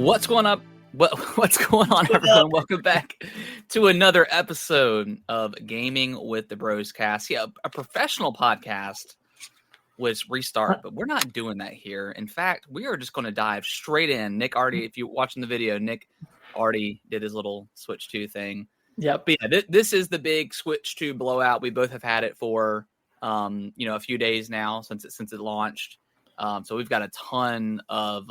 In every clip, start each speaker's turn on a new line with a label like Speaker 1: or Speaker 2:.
Speaker 1: What's going up? What's going on, everyone? Welcome back to another episode of Gaming with the Bros Cast. Yeah, a professional podcast was restart, but we're not doing that here. In fact, we are just going to dive straight in. Nick already, if you're watching the video, Nick already did his little Switch 2 thing.
Speaker 2: Yep.
Speaker 1: But yeah, this is the big Switch 2 blowout. We both have had it for a few days now since it launched. So we've got a ton of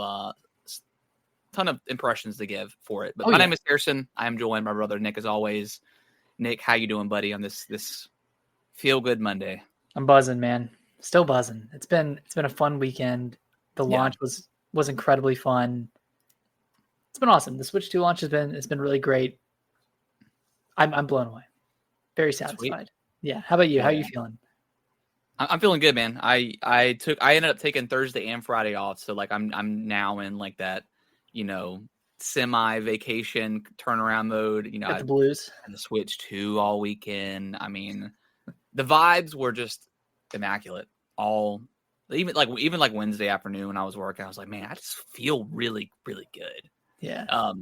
Speaker 1: impressions to give for it. But my name is Harrison. I am joined by my brother Nick as always. Nick, how you doing, buddy, on this feel good Monday?
Speaker 2: I'm buzzing, man. Still buzzing. It's been a fun weekend. The launch was incredibly fun. It's been awesome. The Switch 2 launch it's been really great. I'm blown away. Very satisfied. Sweet. Yeah. How about you? How are you feeling?
Speaker 1: I'm feeling good, man. I ended up taking Thursday and Friday off, so like I'm now in like that, semi vacation turnaround mode.
Speaker 2: Got the blues.
Speaker 1: And the Switch 2 all weekend. I mean, the vibes were just immaculate. Even like Wednesday afternoon when I was working, I was like, man, I just feel really, really good.
Speaker 2: Yeah.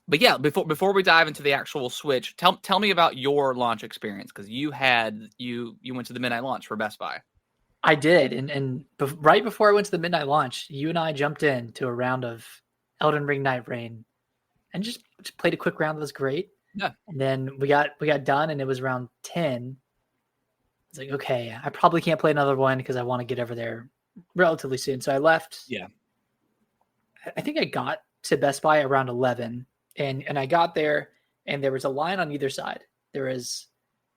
Speaker 1: But yeah, before we dive into the actual Switch, tell me about your launch experience, because you went to the midnight launch for Best Buy.
Speaker 2: I did, and right before I went to the midnight launch, you and I jumped into a round of Elden Ring Night Rain, and just played a quick round that was great.
Speaker 1: Yeah,
Speaker 2: and then we got done, and it was around 10. It's like, okay, I probably can't play another one because I want to get over there relatively soon. So I left.
Speaker 1: Yeah,
Speaker 2: I think I got to Best Buy around 11. And I got there, and there was a line on either side. There was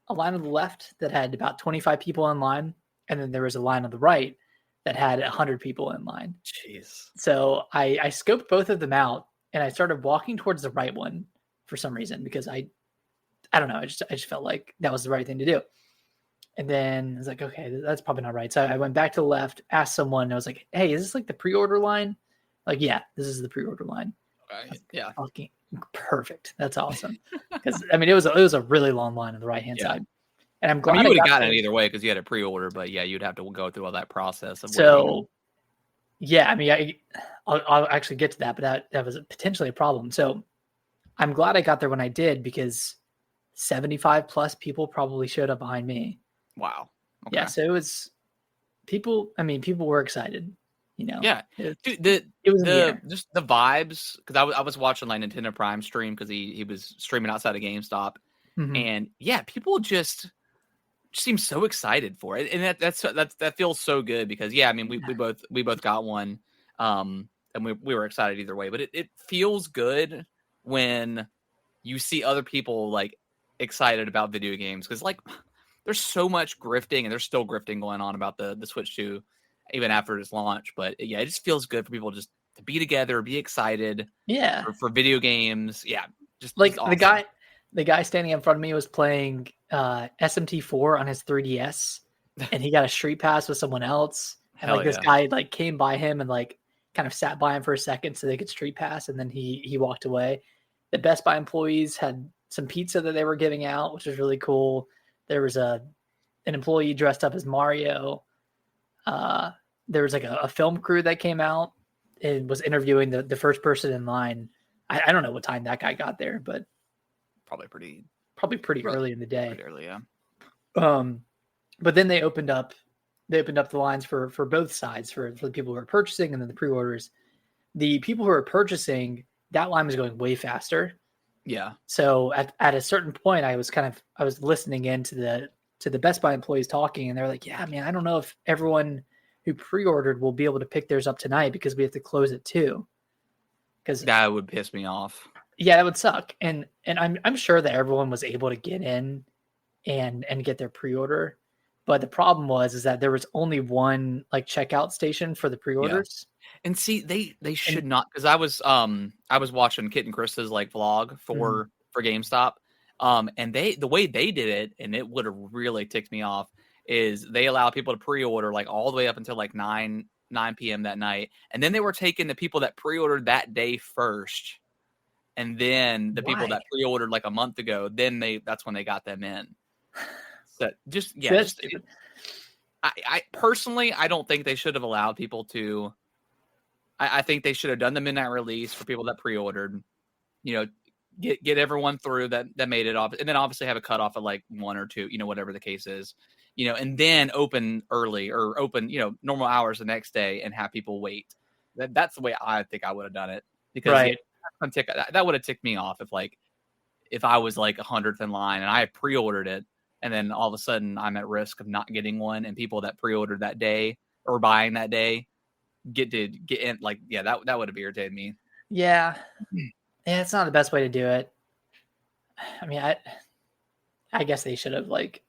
Speaker 2: a line on the left that had about 25 people in line, and then there was a line on the right that had 100 people in line.
Speaker 1: Jeez.
Speaker 2: So I scoped both of them out, and I started walking towards the right one for some reason, because I don't know, I just felt like that was the right thing to do. And then I was like, okay, that's probably not right. So I went back to the left, asked someone, and I was like, hey, is this like the pre-order line? Like, yeah, this is the pre-order line.
Speaker 1: Okay. Yeah.
Speaker 2: Fucking perfect. That's awesome. Because I mean, it was a really long line on the right hand side, and I'm glad
Speaker 1: you would have gotten it either way because you had a pre-order. But yeah, you'd have to go through all that process of
Speaker 2: yeah, I mean, I'll actually get to that, but that was potentially a problem. So I'm glad I got there when I did, because 75 plus people probably showed up behind me.
Speaker 1: Wow. Okay.
Speaker 2: Yeah, so it was people. I mean, people were excited.
Speaker 1: Yeah, dude,
Speaker 2: it was
Speaker 1: just the vibes, because I was watching like Nintendo Prime stream, because he was streaming outside of GameStop, and yeah, people just seem so excited for it, and that feels so good, because I mean we both got one, and we were excited either way, but it feels good when you see other people like excited about video games, because like there's so much grifting, and there's still grifting going on about the Switch 2. Even after its launch, but yeah, it just feels good for people just to be together, be excited.
Speaker 2: Yeah,
Speaker 1: for video games. Yeah, just
Speaker 2: like
Speaker 1: awesome.
Speaker 2: the guy standing in front of me was playing SMT4 on his 3DS, and he got a street pass with someone else. And this guy like came by him and like kind of sat by him for a second so they could street pass, and then he walked away. The Best Buy employees had some pizza that they were giving out, which was really cool. There was an employee dressed up as Mario. There was like a film crew that came out and was interviewing the first person in line. I don't know what time that guy got there, but
Speaker 1: probably pretty
Speaker 2: early in the day.
Speaker 1: Pretty early, yeah.
Speaker 2: But then they opened up the lines for both sides, for the people who are purchasing and then the pre-orders. The people who are purchasing, that line was going way faster.
Speaker 1: Yeah.
Speaker 2: So at a certain point, I was listening in to the Best Buy employees talking, and they're like, yeah, man, I don't know if everyone who pre-ordered will be able to pick theirs up tonight, because we have to close at 2. Because
Speaker 1: that would piss me off.
Speaker 2: Yeah, that would suck. And I'm sure that everyone was able to get in and get their pre-order. But the problem was that there was only one like checkout station for the pre-orders.
Speaker 1: Yeah. And see, they should not, because I was watching Kit and Krista's like vlog for GameStop. And the way they did it, and it would have really ticked me off, is they allow people to pre-order like all the way up until like 9 p.m. that night, and then they were taking the people that pre-ordered that day first, and then the people that pre-ordered like a month ago, then that's when they got them in. So I personally, I don't think they should have allowed people to. I think they should have done the midnight release for people that pre-ordered. You know, get everyone through that made it off, and then obviously have a cutoff at like 1 or 2, whatever the case is. And then open early or open, normal hours the next day and have people wait. That's the way I think I would have done it, because
Speaker 2: right.
Speaker 1: That would have ticked me off if I was like 100th in line and I had pre-ordered it, and then all of a sudden I'm at risk of not getting one, and people that pre-ordered that day or buying that day get in. Like, yeah, that would have irritated me.
Speaker 2: Yeah, it's not the best way to do it. I mean, I guess they should have like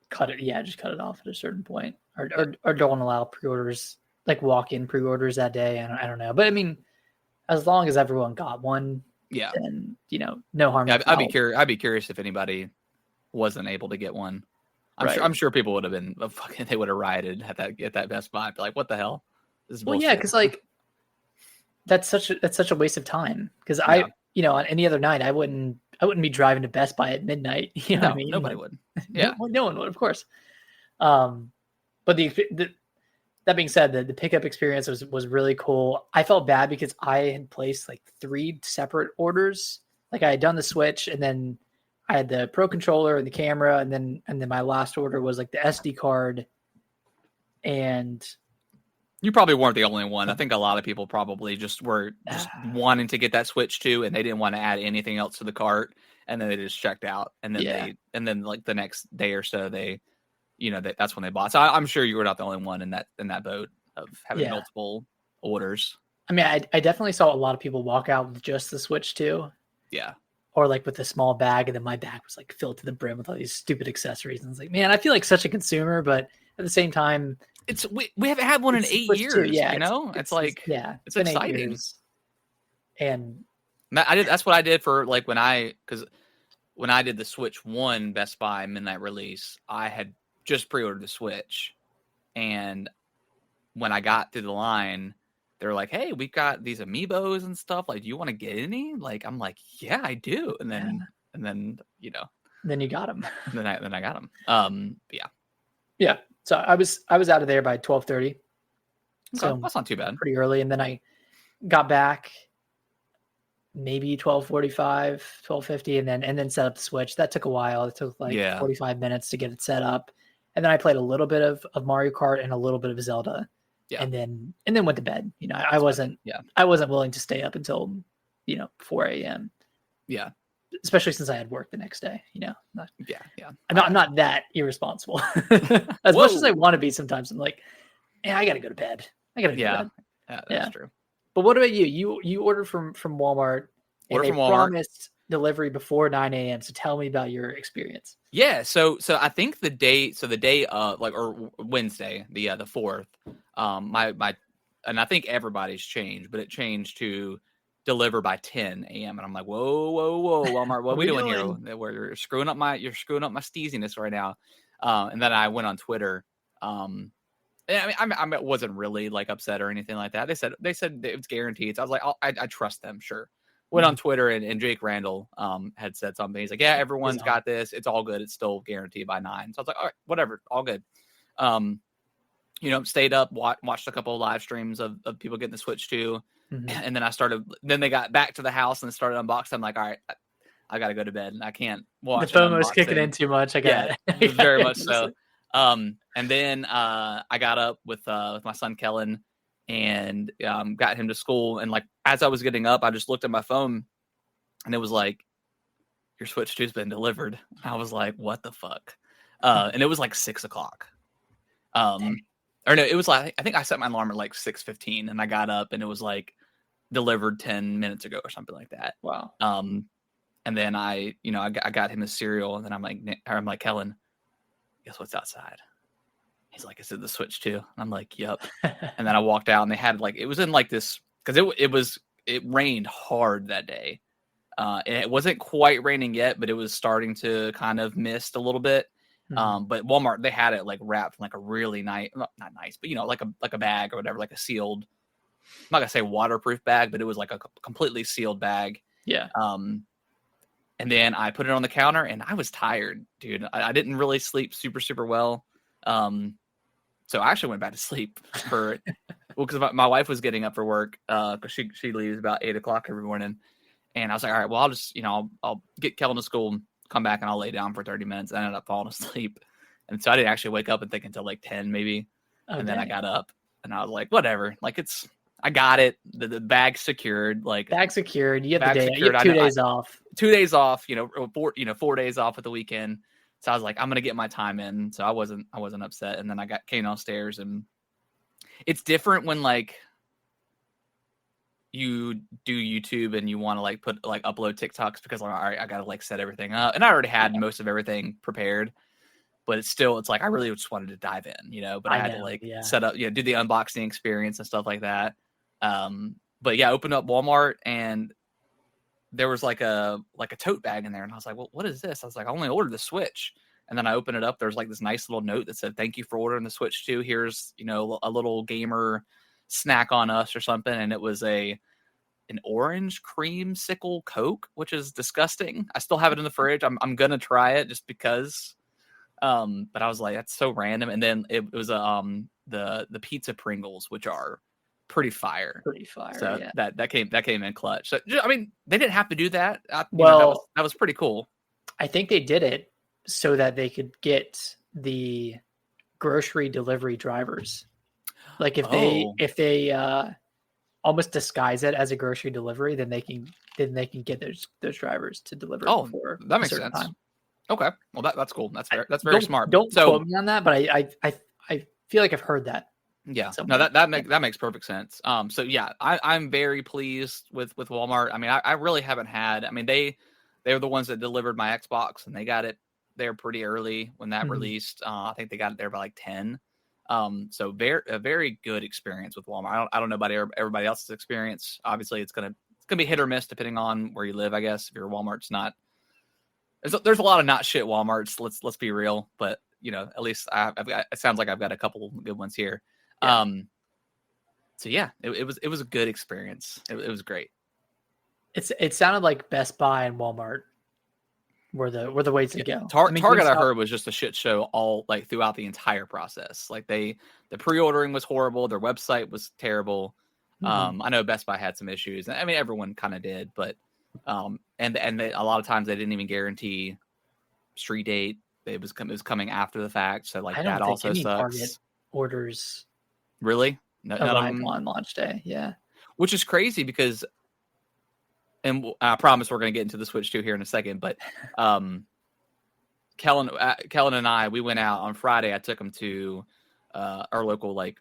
Speaker 2: cut it. Yeah, just cut it off at a certain point, or don't allow pre-orders, like walk-in pre-orders that day. I don't know, but I mean, as long as everyone got one,
Speaker 1: yeah,
Speaker 2: then no harm.
Speaker 1: Yeah, I'd be curious if anybody wasn't able to get one. I'm sure people would have been they would have rioted at that Best Buy. Be like, what the hell? This is bullshit.
Speaker 2: Yeah, because like that's such a waste of time. Because on any other night I wouldn't be driving to Best Buy at midnight. You know what I mean?
Speaker 1: Nobody would. Yeah,
Speaker 2: no one would, of course. But that being said, the pickup experience was really cool. I felt bad because I had placed like 3 separate orders. Like I had done the Switch, and then I had the Pro Controller and the camera, and then my last order was like the SD card. And
Speaker 1: you probably weren't the only one. I think a lot of people probably just were wanting to get that Switch too, and they didn't want to add anything else to the cart, and then they just checked out, and then like the next day or so that's when they bought. So I'm sure you were not the only one in that boat of having multiple orders. I
Speaker 2: mean, I definitely saw a lot of people walk out with just the Switch too.
Speaker 1: Yeah.
Speaker 2: Or like with a small bag, and then my bag was like filled to the brim with all these stupid accessories. And I was like, man, I feel like such a consumer, but at the same time,
Speaker 1: we haven't had one in 8 years.
Speaker 2: Yeah,
Speaker 1: it's exciting.
Speaker 2: And
Speaker 1: that's what I did for like when I did the Switch 1 Best Buy midnight release, I had just pre-ordered the Switch, and when I got through the line, they were like, "Hey, we've got these amiibos and stuff. Like, do you want to get any?" Like, I'm like, "Yeah, I do." And then
Speaker 2: then you got them.
Speaker 1: then I got them.
Speaker 2: Yeah. So I was out of there by 12:30.
Speaker 1: Okay, so that's not too bad.
Speaker 2: Pretty early, and then I got back maybe 12:45, 12:50, and then set up the Switch. That took a while. It took like 45 minutes to get it set up. And then I played a little bit of Mario Kart and a little bit of Zelda. Yeah. And then went to bed. I wasn't willing to stay up until 4 a.m.
Speaker 1: Yeah.
Speaker 2: Especially since I had work the next day.
Speaker 1: Yeah.
Speaker 2: I'm not that irresponsible. As much as I want to be sometimes, I'm like, yeah, I gotta go to bed. I gotta go to bed.
Speaker 1: Yeah, that's true.
Speaker 2: But what about you? You ordered from Walmart. And they promised delivery before 9 a.m. So tell me about your experience.
Speaker 1: Yeah, so I think the day or Wednesday, the 4th, my and I think everybody's changed, but it changed to deliver by 10 a.m. And I'm like, whoa, Walmart, what are we doing here? You're screwing up my steeziness right now. And then I went on Twitter. I wasn't really like upset or anything like that. They said it was guaranteed. So I was like, I trust them, sure. Went on Twitter and Jake Randall had said something. He's like, yeah, everyone's got this. It's all good. It's still guaranteed by 9. So I was like, all right, whatever, all good. Stayed up, watched a couple of live streams of people getting the Switch too. Mm-hmm. And then then they got back to the house and started unboxing. I'm like, all right, I got to go to bed. I can't watch.
Speaker 2: The FOMO's kicking in too much.
Speaker 1: Very much so. And then I got up with my son Kellen and got him to school. And like as I was getting up, I just looked at my phone, and it was like, your Switch 2's been delivered. I was like, what the fuck? And it was like 6:00. Or no, it was like, I think I set my alarm at like 6:15, and I got up and it was like delivered 10 minutes ago or something like that.
Speaker 2: Wow.
Speaker 1: And then I got him a cereal, and then I'm like, Kellen, guess what's outside? He's like, is it the Switch 2? And I'm like, yep. And then I walked out, and they had like, it was in like this, because it rained hard that day. And it wasn't quite raining yet, but it was starting to kind of mist a little bit. Mm-hmm. But Walmart, they had it like wrapped in like a really nice, not nice, but like a bag or whatever, like a sealed, I'm not gonna say waterproof bag, but it was like a completely sealed bag.
Speaker 2: Yeah.
Speaker 1: And then I put it on the counter, and I was tired, dude. I didn't really sleep super, super well. So So I actually went back to sleep for because my wife was getting up for work because she leaves about 8:00 every morning, and I was like, all right, well I'll just I'll get Kellen to school, come back, and I'll lay down for 30 minutes. I ended up falling asleep, and so I didn't actually wake up and think until like 10 maybe, and then I got up and I was like, whatever, like I got it, the bag secured, like
Speaker 2: bag secured. You have the day, secured. You have 2 days off.
Speaker 1: 2 days off, 4 days off at the weekend. So I was like, I'm gonna get my time in. So I wasn't upset. And then came downstairs, and it's different when like you do YouTube and you want to like upload TikToks because like, all right, I gotta like set everything up. And I already had most of everything prepared, but it's like I really just wanted to dive in, but I had to set up, do the unboxing experience and stuff like that. But yeah, opened up Walmart and there was like a tote bag in there, and I was like, well, what is this? I was like, I only ordered the Switch. And then I opened it up. There's like this nice little note that said, thank you for ordering the Switch 2. Here's, a little gamer snack on us or something. And it was an orange creamsicle Coke, which is disgusting. I still have it in the fridge. I'm going to try it just because. But I was like, that's so random. And then it was the pizza Pringles, which are pretty fire. So yeah. that came in clutch. So I mean, they didn't have to do that. That was pretty cool.
Speaker 2: I think they did it so that they could get the grocery delivery drivers. Like if they almost disguise it as a grocery delivery, then they can get those drivers to deliver. Before
Speaker 1: that makes sense. Time. Okay, well that's cool. That's very smart.
Speaker 2: Don't quote me on that, but I feel like I've heard that.
Speaker 1: Yeah, no, that makes perfect sense. So yeah, I'm very pleased with Walmart. I mean, I really haven't had. I mean, they were the ones that delivered my Xbox, and they got it there pretty early when that released. I think they got it there by like 10. So a very good experience with Walmart. I don't know about everybody else's experience. Obviously, it's gonna be hit or miss depending on where you live. I guess if your Walmart's not, there's a lot of not shit Walmarts. Let's be real, but at least I've got. It sounds like I've got a couple good ones here. Yeah. So yeah, it was a good experience. It was great.
Speaker 2: It sounded like Best Buy and Walmart were the ways to go.
Speaker 1: Target, I heard, was just a shit show all like throughout the entire process. Like the pre-ordering was horrible. Their website was terrible. I know Best Buy had some issues. I mean, everyone kind of did, but and a lot of times they didn't even guarantee street date. It was coming after the fact. So like that also sucks.
Speaker 2: Target orders
Speaker 1: really
Speaker 2: arrive on launch day. Yeah,
Speaker 1: which is crazy because. And I promise we're going to get into the Switch 2 here in a second, but Kellen and I, we went out on Friday. I took him to our local like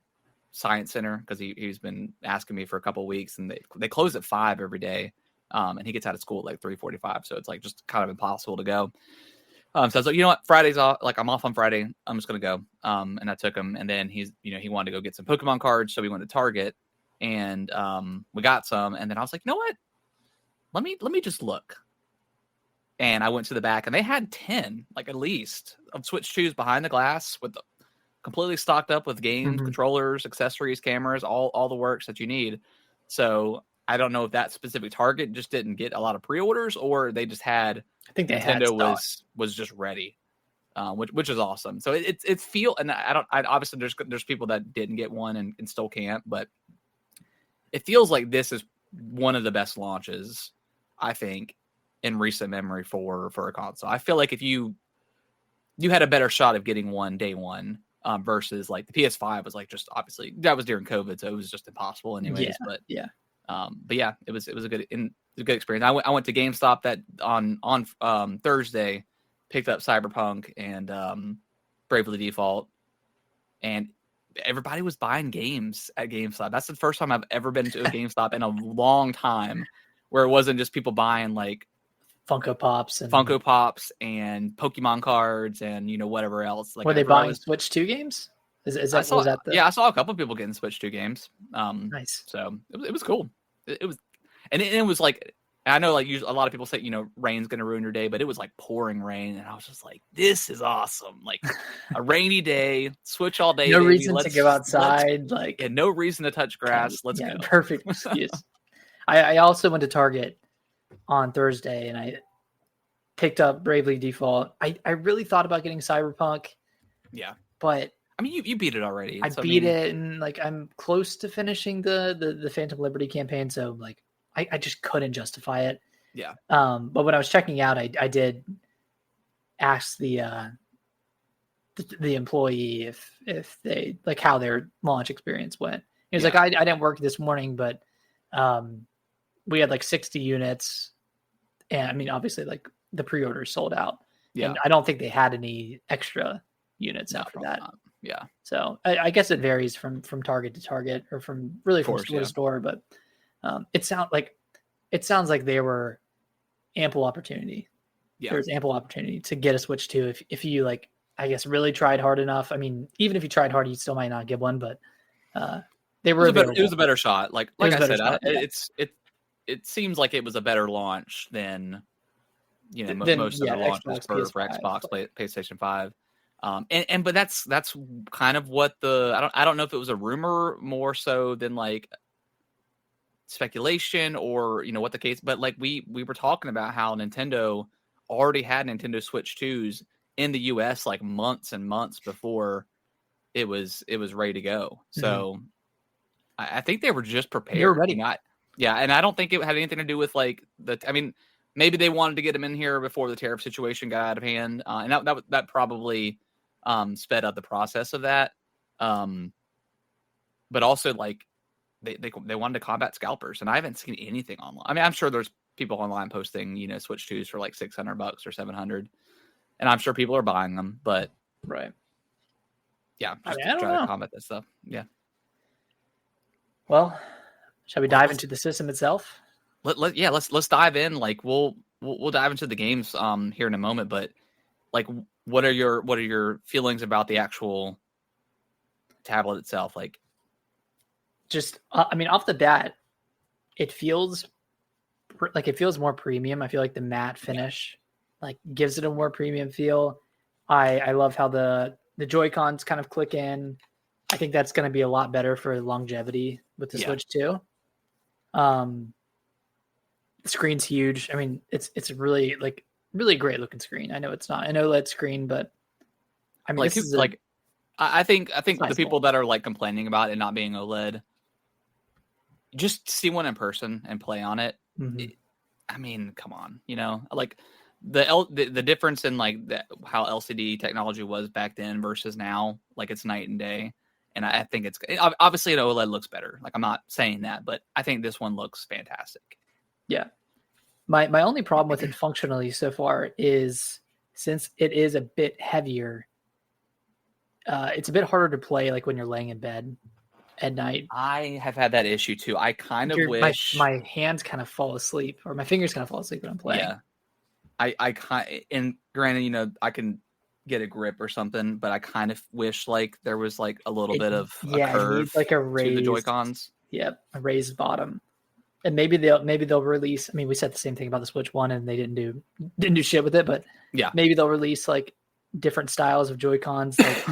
Speaker 1: science center because he's been asking me for a couple of weeks, and they close at 5 every day, and he gets out of school at like 3:45, so it's like just kind of impossible to go. So I was like, you know what, Friday's off. Like I'm off on Friday. I'm just going to go. And I took him, and then he wanted to go get some Pokemon cards, so we went to Target, and we got some, and then I was like, you know what? Let me just look. And I went to the back, and they had 10, like at least, of Switch 2s behind the glass with completely stocked up with games, controllers, accessories, cameras, all the works that you need. So I don't know if that specific Target just didn't get a lot of pre-orders, or they just had. I think Nintendo was just ready, which is awesome. So it's feel, and I obviously there's people that didn't get one and still can't, but it feels like this is one of the best launches, I think, in recent memory for a console. I feel like if you had a better shot of getting one day one versus like the PS5 was like just obviously that was during COVID, so it was just impossible anyways. But yeah, it was a good experience. I went to GameStop that on Thursday, picked up Cyberpunk and Bravely Default, and everybody was buying games at GameStop. That's the first time I've ever been to a GameStop in a long time where it wasn't just people buying like
Speaker 2: Funko Pops
Speaker 1: and Pokemon cards and whatever else. Like,
Speaker 2: were they buying Switch 2 games? I saw
Speaker 1: a couple of people getting Switch 2 games.
Speaker 2: Nice.
Speaker 1: So it was cool. It was like, I know like a lot of people say rain's gonna ruin your day, but it was like pouring rain, and I was just like, this is awesome. Like a rainy day, Switch all day.
Speaker 2: No reason to go outside.
Speaker 1: No reason to touch grass. Let's go.
Speaker 2: Perfect excuse. I also went to Target on Thursday, and I picked up Bravely Default. I really thought about getting Cyberpunk.
Speaker 1: Yeah.
Speaker 2: But
Speaker 1: I mean, you beat it already.
Speaker 2: I beat it, and like I'm close to finishing the Phantom Liberty campaign, so like I just couldn't justify it.
Speaker 1: Yeah.
Speaker 2: But when I was checking out, I did ask the employee if they like how their launch experience went. He was like, I didn't work this morning, but we had like 60 units, and I mean, obviously, like the pre-orders sold out, and I don't think they had any extra units after that.
Speaker 1: Not. Yeah.
Speaker 2: So I guess it varies from target to target, or from store to store. But it sounds like there were ample opportunity.
Speaker 1: Yeah.
Speaker 2: There's ample opportunity to get a Switch 2 if you like. I guess really tried hard enough. I mean, even if you tried hard, you still might not get one. But they were.
Speaker 1: It was a better shot. Like I said, it seems like it was a better launch than most of the launches for Xbox, PlayStation 5. But that's kind of what I don't know if it was a rumor more so than like speculation or what the case, but like we were talking about how Nintendo already had Nintendo Switch 2s in the US like months and months before it was ready to go. So I think they were just prepared.
Speaker 2: They were ready.
Speaker 1: And I don't think it had anything to do with like maybe they wanted to get them in here before the tariff situation got out of hand, and that probably sped up the process of that. But also like they wanted to combat scalpers, and I haven't seen anything online. I mean, I'm sure there's people online posting Switch 2s for like $600 or $700, and I'm sure people are buying them. But yeah, just to try to combat that stuff. Yeah.
Speaker 2: Well, shall we dive into the system itself?
Speaker 1: Let's dive in. Like we'll dive into the games here in a moment, but like what are your feelings about the actual tablet itself? Like
Speaker 2: just I mean, off the bat, it feels more premium. I feel like the matte finish like gives it a more premium feel. I love how the Joy-Cons kind of click in. I think that's going to be a lot better for longevity with the Switch 2. The screen's huge. I mean, it's really great looking screen. I know it's not an OLED screen, but I mean,
Speaker 1: I think the people that are like complaining about it not being OLED, just see one in person and play on it. I mean, come on, like the difference in like how LCD technology was back then versus now, like it's night and day. And I think it's obviously an OLED looks better. Like I'm not saying that, but I think this one looks fantastic.
Speaker 2: Yeah. My only problem with it functionally so far is since it is a bit heavier, it's a bit harder to play like when you're laying in bed at night.
Speaker 1: I have had that issue too. I kind of wish
Speaker 2: my hands kind of fall asleep, or my fingers kind of fall asleep when I'm playing.
Speaker 1: Yeah. And granted, I can get a grip or something, but I kind of wish like there was like a little bit of a curve,
Speaker 2: like a raised,
Speaker 1: to the Joy-Cons.
Speaker 2: Yep, a raised bottom. And maybe they'll release. I mean, we said the same thing about the Switch 1, and they didn't do shit with it. But maybe they'll release like different styles of Joy-Cons, like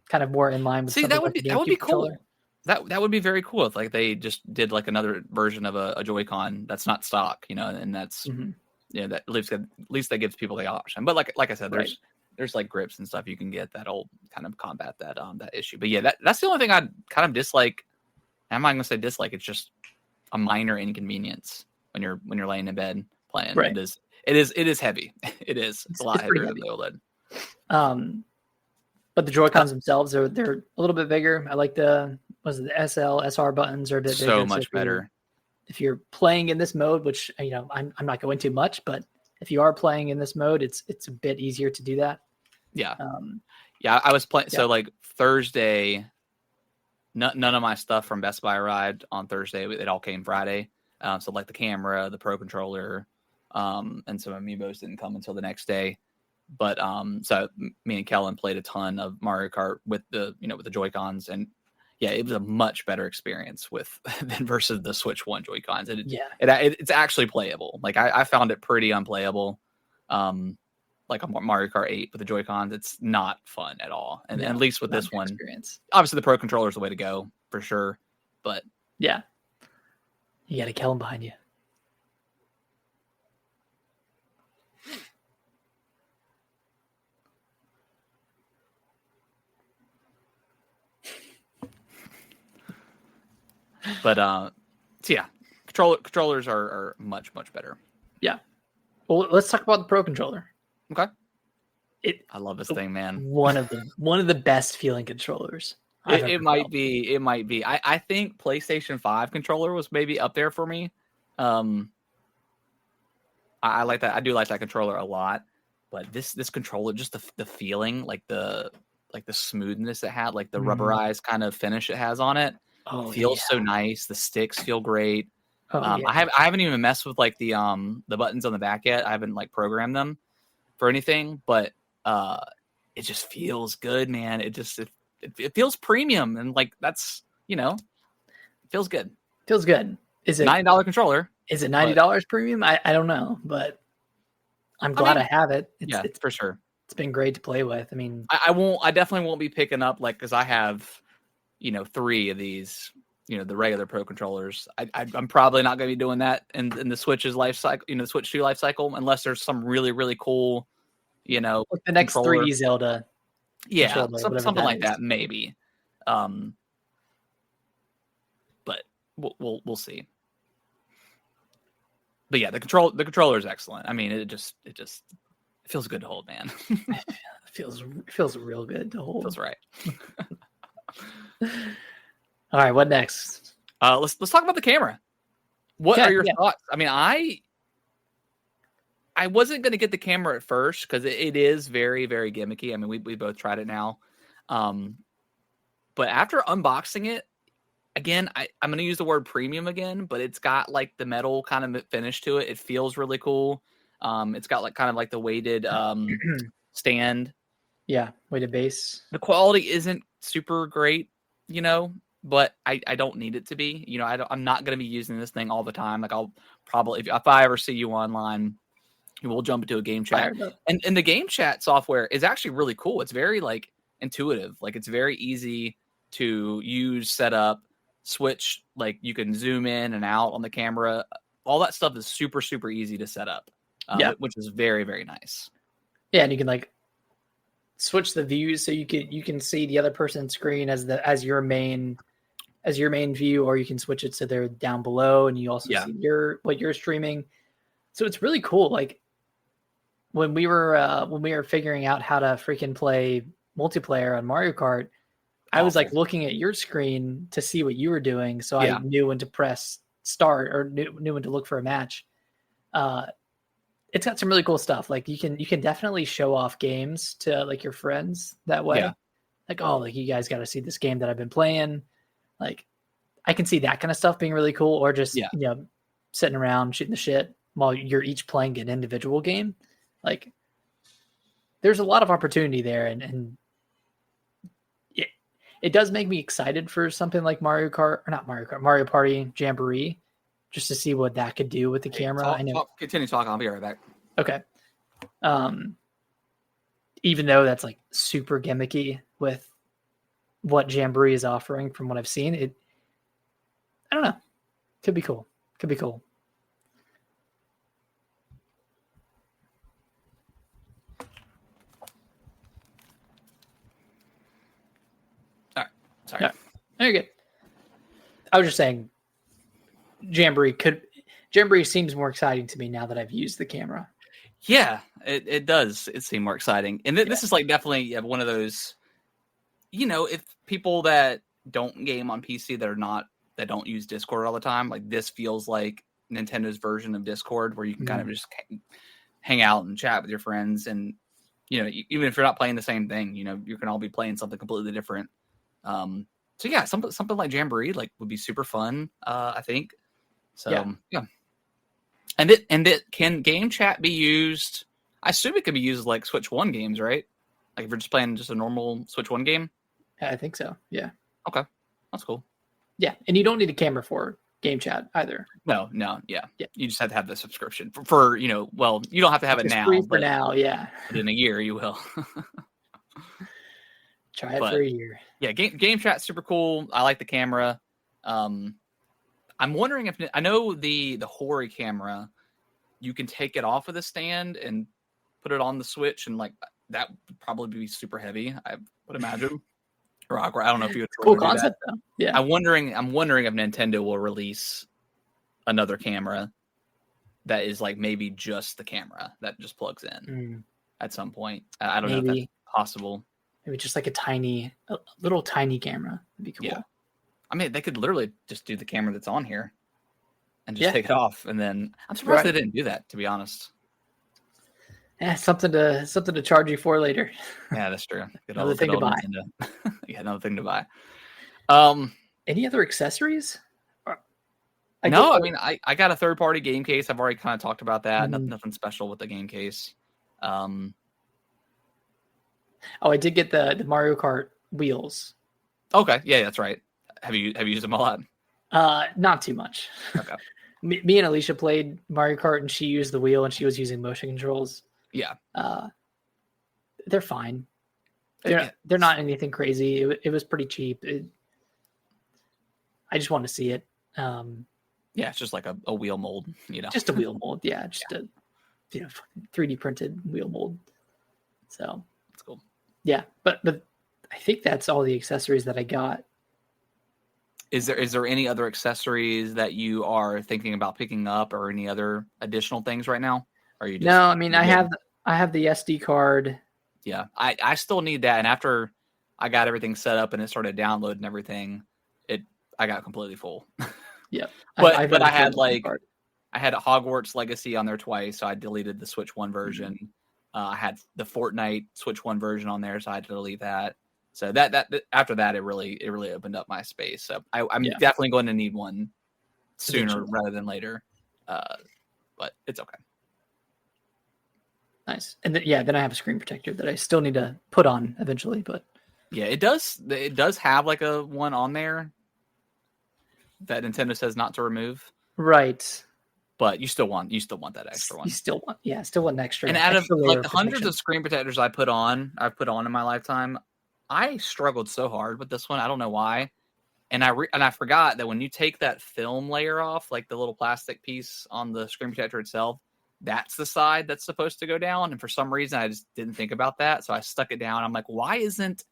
Speaker 2: kind of more in line with.
Speaker 1: See, that would be cool. Controller. That would be very cool if like they just did like another version of a Joy-Con that's not stock, and that's that at least that gives people the option. But like I said, there's like grips and stuff you can get that'll kind of combat that issue. But yeah, that's the only thing I'd kind of dislike. I'm not gonna say dislike. It's just a minor inconvenience when you're laying in bed playing.
Speaker 2: Right.
Speaker 1: It is heavy. It's a lot heavier than the OLED.
Speaker 2: But the Joy-Cons themselves they're a little bit bigger. I like the SL, SR buttons are a bit bigger.
Speaker 1: So much better.
Speaker 2: If you're playing in this mode, which I'm not going to much, but if you are playing in this mode, it's a bit easier to do that.
Speaker 1: Yeah. I was playing. So like Thursday, none of my stuff from Best Buy arrived on Thursday. It all came Friday. So like the camera, the Pro Controller, and some amiibos didn't come until the next day. But so me and Kellen played a ton of Mario Kart with the Joy-Cons, and it was a much better experience than versus the Switch 1 Joy-Cons. It's actually playable. Like I found it pretty unplayable. Like a Mario Kart 8 with the Joy-Cons, it's not fun at all. And at least with this one,
Speaker 2: experience.
Speaker 1: Obviously the Pro Controller is the way to go for sure. But
Speaker 2: yeah, you got a Kellen behind you.
Speaker 1: But so yeah, controllers are much better.
Speaker 2: Yeah. Well, let's talk about the Pro Controller.
Speaker 1: Okay. I love this thing, man.
Speaker 2: One of the best feeling controllers.
Speaker 1: It might be. It might be. I think PlayStation 5 controller was maybe up there for me. I like that. I do like that controller a lot. But this controller, just the feeling, like the smoothness it had, like the rubberized kind of finish it has on it, feels so nice. The sticks feel great. I haven't even messed with like the buttons on the back yet. I haven't like programmed them for anything, but it just feels good, man. It feels premium, and like that's it feels good.
Speaker 2: Feels good. Is it
Speaker 1: $90 controller?
Speaker 2: Is it $90 premium? I don't know, but I'm glad I have it.
Speaker 1: It's for sure.
Speaker 2: It's been great to play with. I mean,
Speaker 1: I definitely won't be picking up because I have 3 of these. The regular Pro controllers. I'm probably not going to be doing that in the Switch's life cycle. The Switch 2 life cycle, unless there's some really really cool.
Speaker 2: Like the next controller. 3D Zelda.
Speaker 1: Yeah, something like that, maybe. But we'll see. But yeah, the controller is excellent. I mean, it feels good to hold, man.
Speaker 2: It feels real good to hold.
Speaker 1: Feels right.
Speaker 2: All right, what next?
Speaker 1: Let's talk about the camera. What are your thoughts? I mean, I wasn't going to get the camera at first because it is very, very gimmicky. I mean, we both tried it now. But after unboxing it, again, I'm going to use the word premium again, but it's got like the metal kind of finish to it. It feels really cool. It's got like kind of like the weighted stand.
Speaker 2: Yeah, weighted base.
Speaker 1: The quality isn't super great, but I don't need it to be. I'm not going to be using this thing all the time. Like I'll probably, if I ever see you online, we'll jump into a game chat. And the game chat software is actually really cool. It's very like intuitive. Like it's very easy to use, set up, switch. Like you can zoom in and out on the camera. All that stuff is super, super easy to set up, which is very, very nice.
Speaker 2: Yeah, and you can like switch the views so you can see the other person's screen as your main view, or you can switch it so they're down below and you also see what you're streaming. So it's really cool. Like when we were figuring out how to freaking play multiplayer on Mario Kart, I was like looking at your screen to see what you were doing, so I knew when to press start or knew when to look for a match. It's got some really cool stuff. Like you can definitely show off games to like your friends that way. Yeah. Like, like you guys got to see this game that I've been playing. Like I can see that kind of stuff being really cool, or just sitting around shooting the shit while you're each playing an individual game. Like there's a lot of opportunity there, and it does make me excited for something like Mario Party Jamboree, just to see what that could do with the camera.
Speaker 1: Continue talking. I'll be right back.
Speaker 2: Okay. Even though that's like super gimmicky with what Jamboree is offering from what I've seen, I don't know. Could be cool.
Speaker 1: All right. Sorry.
Speaker 2: No, you're good. I was just saying Jamboree seems more exciting to me now that I've used the camera.
Speaker 1: Yeah, it does. It seems more exciting. And this is like definitely one of those, if people that don't game on PC that don't use Discord all the time, like this feels like Nintendo's version of Discord, where you can kind of just hang out and chat with your friends. And, even if you're not playing the same thing, you can all be playing something completely different. So yeah, something like Jamboree would be super fun. I think. So yeah. And it can game chat be used? I assume it could be used like Switch 1 games, right? Like if you're just playing just a normal Switch 1 game?
Speaker 2: Yeah, I think so. Yeah.
Speaker 1: Okay. That's cool.
Speaker 2: Yeah. And you don't need a camera for game chat either.
Speaker 1: No. Yeah. You just have to have the subscription for you don't have to have it now.
Speaker 2: Free for now, yeah.
Speaker 1: But in a year you will.
Speaker 2: Try it for a year.
Speaker 1: Yeah, game chat's super cool. I like the camera. I'm wondering if I know the Hori camera, you can take it off of the stand and put it on the Switch, and like that would probably be super heavy, I would imagine. rock. I don't know if you would
Speaker 2: cool
Speaker 1: really do
Speaker 2: concept
Speaker 1: that.
Speaker 2: though. Yeah.
Speaker 1: I'm wondering if Nintendo will release another camera that is like maybe just the camera that just plugs in at some point. I don't know if that's possible.
Speaker 2: Maybe just like a little tiny camera would be cool.
Speaker 1: Yeah. I mean, they could literally just do the camera that's on here and just take it off. And then I'm surprised they didn't do that, to be honest.
Speaker 2: Yeah, something to charge you for later.
Speaker 1: Yeah, that's true.
Speaker 2: Another thing to buy.
Speaker 1: Yeah, another thing to buy.
Speaker 2: Any other accessories?
Speaker 1: I mean, I got a third-party game case. I've already kind of talked about that. Nothing special with the game case.
Speaker 2: I did get the Mario Kart wheels.
Speaker 1: Okay, yeah, that's right. Have you used them a lot?
Speaker 2: Not too much.
Speaker 1: Okay.
Speaker 2: Me and Alicia played Mario Kart, and she used the wheel, and she was using motion controls.
Speaker 1: Yeah.
Speaker 2: They're fine. They're not anything crazy. It was pretty cheap. I just want to see it.
Speaker 1: Yeah, it's just like a wheel mold,
Speaker 2: Just a wheel mold, yeah. Just a 3D printed wheel mold. So
Speaker 1: that's cool.
Speaker 2: Yeah, but I think that's all the accessories that I got.
Speaker 1: Is there any other accessories that you are thinking about picking up, or any other additional things right now? Or are you just,
Speaker 2: no, I mean I have the SD card.
Speaker 1: Yeah, I still need that, and after I got everything set up and it started downloading everything, I got completely full.
Speaker 2: Yeah,
Speaker 1: but I had I had Hogwarts Legacy on there twice, so I deleted the Switch 1 version. I had the Fortnite Switch 1 version on there, so I had to delete that. So that after that, it really opened up my space. So I'm definitely going to need one sooner rather than later. But it's okay.
Speaker 2: Nice. And then I have a screen protector that I still need to put on eventually. But
Speaker 1: yeah, it does have like a one on there that Nintendo says not to remove.
Speaker 2: Right.
Speaker 1: But you still want that extra one.
Speaker 2: You still want an extra.
Speaker 1: And out of like the hundreds of screen protectors I've put on in my lifetime, I struggled so hard with this one. I don't know why. And I forgot that when you take that film layer off, like the little plastic piece on the screen protector itself, that's the side that's supposed to go down. And for some reason, I just didn't think about that. So I stuck it down. I'm like, why isn't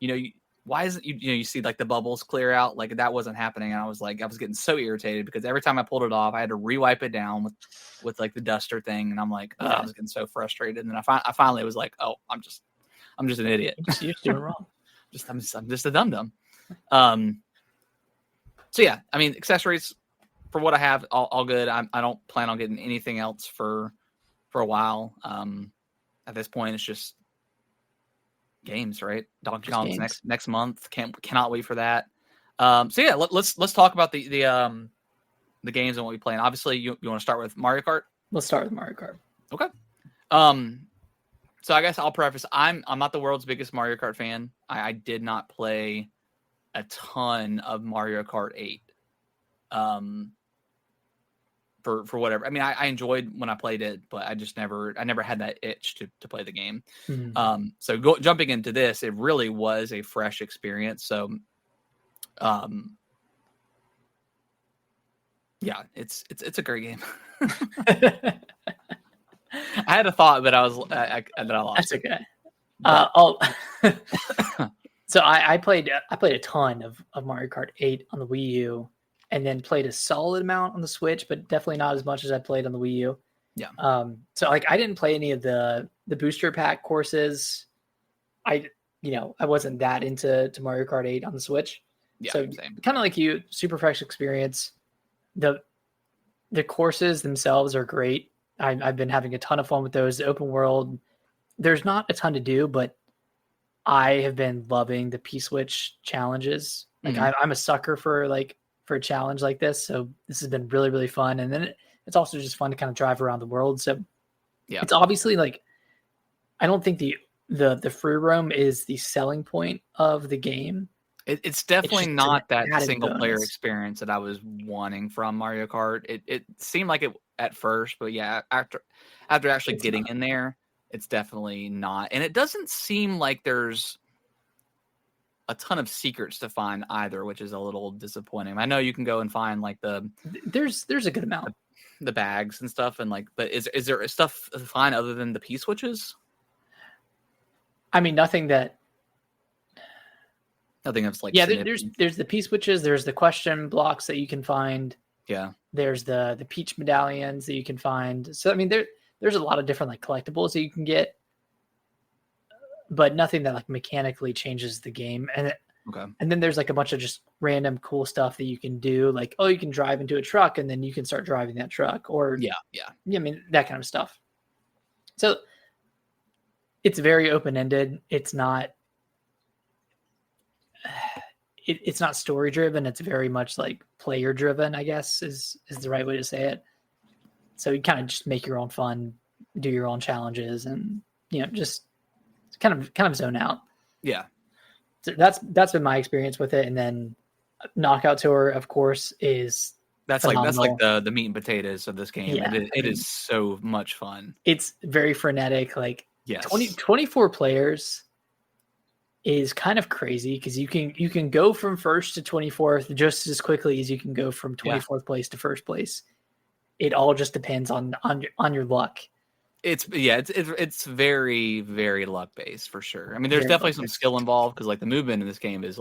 Speaker 1: you see like the bubbles clear out? Like that wasn't happening. And I was getting so irritated because every time I pulled it off, I had to re-wipe it down with like the duster thing. And I'm like, I was getting so frustrated. And then I finally was like, oh, I'm just an idiot.
Speaker 2: You're doing wrong.
Speaker 1: I'm just a dum-dum. So yeah, I mean, accessories for what I have, all good. I don't plan on getting anything else for a while. At this point, it's just games, right? Donkey Kong's next month. Cannot wait for that. So yeah, let's talk about the games and what we play. And obviously, you want to start with Mario Kart?
Speaker 2: Let's start with Mario Kart.
Speaker 1: Okay. So I guess I'll preface. I'm not the world's biggest Mario Kart fan. I did not play a ton of Mario Kart 8. For whatever. I mean, I enjoyed when I played it, but I never had that itch to play the game.
Speaker 2: Mm-hmm.
Speaker 1: So jumping into this, it really was a fresh experience. So, yeah, it's a great game. I had a thought, but I lost.
Speaker 2: That's okay. So I played a ton of Mario Kart 8 on the Wii U, and then played a solid amount on the Switch, but definitely not as much as I played on the Wii U.
Speaker 1: Yeah.
Speaker 2: So like I didn't play any of the booster pack courses. I wasn't that into Mario Kart 8 on the Switch.
Speaker 1: Yeah,
Speaker 2: so kind of like you, super fresh experience. The courses themselves are great. I've been having a ton of fun with those. The open world, there's not a ton to do, but I have been loving the P-Switch challenges. Like I'm a sucker for a challenge like this. So this has been really, really fun. And then it's also just fun to kind of drive around the world. So yeah, it's obviously like, I don't think the free roam is the selling point of the game.
Speaker 1: It's definitely not that single player experience that I was wanting from Mario Kart. It seemed like it at first, but yeah, after actually getting in there, it's definitely not. And it doesn't seem like there's a ton of secrets to find either, which is a little disappointing. I know you can go and find like
Speaker 2: there's a good amount,
Speaker 1: the bags and stuff, and like, but is there stuff to find other than the P switches?
Speaker 2: I mean, nothing that
Speaker 1: Nothing that's like
Speaker 2: there's the P switches, there's the question blocks that you can find.
Speaker 1: Yeah.
Speaker 2: There's the Peach medallions that you can find. So I mean there's a lot of different like collectibles that you can get, but nothing that like mechanically changes the game. And then there's like a bunch of just random cool stuff that you can do, like, oh, you can drive into a truck and then you can start driving that truck, or I mean that kind of stuff. So it's very open-ended. It's not it's not story driven. It's very much like player driven, I guess is the right way to say it. So you kind of just make your own fun, do your own challenges, and just kind of zone out.
Speaker 1: Yeah.
Speaker 2: So that's been my experience with it. And then Knockout Tour, of course, is phenomenal.
Speaker 1: like the meat and potatoes of this game. Yeah, it is so much fun.
Speaker 2: It's very frenetic. Like 24 players is kind of crazy because you can go from first to 24th just as quickly as you can go from 24th place to first place. It all just depends on your luck.
Speaker 1: It's very, very luck based for sure. I mean, there's definitely some skill involved because like the movement in this game is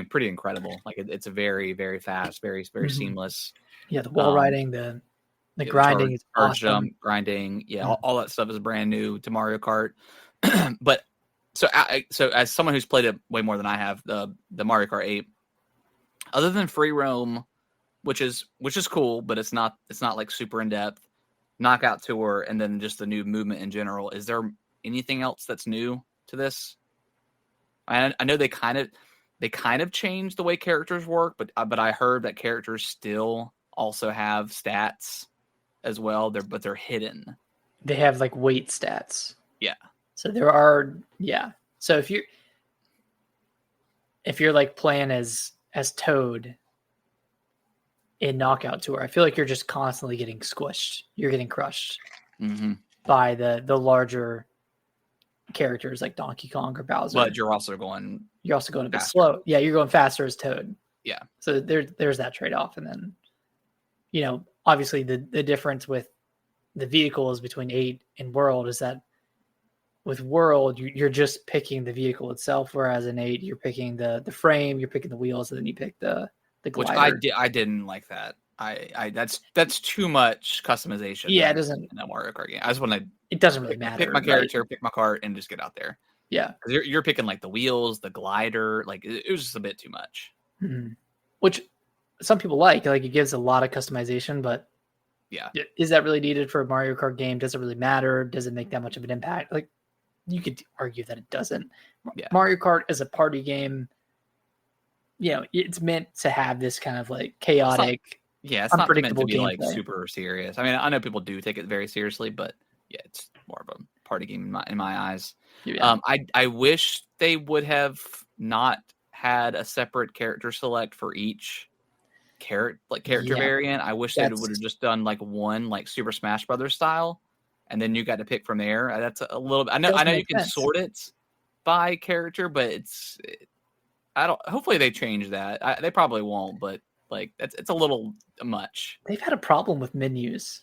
Speaker 1: pretty incredible. Like it's a very, very fast, very, very seamless.
Speaker 2: Yeah, the wall riding, the grinding is awesome.
Speaker 1: Jump, grinding, all that stuff is brand new to Mario Kart. But so as someone who's played it way more than I have, the Mario Kart 8, other than free roam, which is cool, but it's not like super in depth. Knockout Tour, and then just the new movement in general. Is there anything else that's new to this? I know they kind of changed the way characters work, but I heard that characters still also have stats as well. They're hidden.
Speaker 2: They have like weight stats.
Speaker 1: Yeah.
Speaker 2: So there are So if you're like playing as Toad in Knockout Tour, I feel like you're just constantly getting squished. You're getting crushed by the larger characters like Donkey Kong or Bowser.
Speaker 1: But you're also going
Speaker 2: a bit slow. Yeah, you're going faster as Toad.
Speaker 1: Yeah.
Speaker 2: So there's that trade-off. And then, obviously the difference with the vehicles between 8 and World is that with World, you're just picking the vehicle itself, whereas in 8, you're picking the frame, you're picking the wheels, and then you pick the glider.
Speaker 1: Which I didn't like that. That's too much customization.
Speaker 2: Yeah, it doesn't
Speaker 1: in a Mario Kart game. I just want to.
Speaker 2: It doesn't really matter.
Speaker 1: Pick my character, pick my cart, and just get out there.
Speaker 2: Yeah,
Speaker 1: because you're picking like the wheels, the glider. Like it was just a bit too much.
Speaker 2: Mm-hmm. Which some people like. Like it gives a lot of customization, but is that really needed for a Mario Kart game? Does it really matter? Does it make that much of an impact? Like you could argue that it doesn't. Yeah. Mario Kart is a party game. It's meant to have this kind of like chaotic,
Speaker 1: it's not meant to be like super serious. I mean, I know people do take it very seriously, but it's more of a party game in my eyes. Yeah. I wish they would have not had a separate character select for each character variant. I wish they would have just done like one like Super Smash Brothers style, and then you got to pick from there. That's a little bit. I know you can sort it by character, but hopefully they change that. They probably won't, but like it's a little much.
Speaker 2: They've had a problem with menus.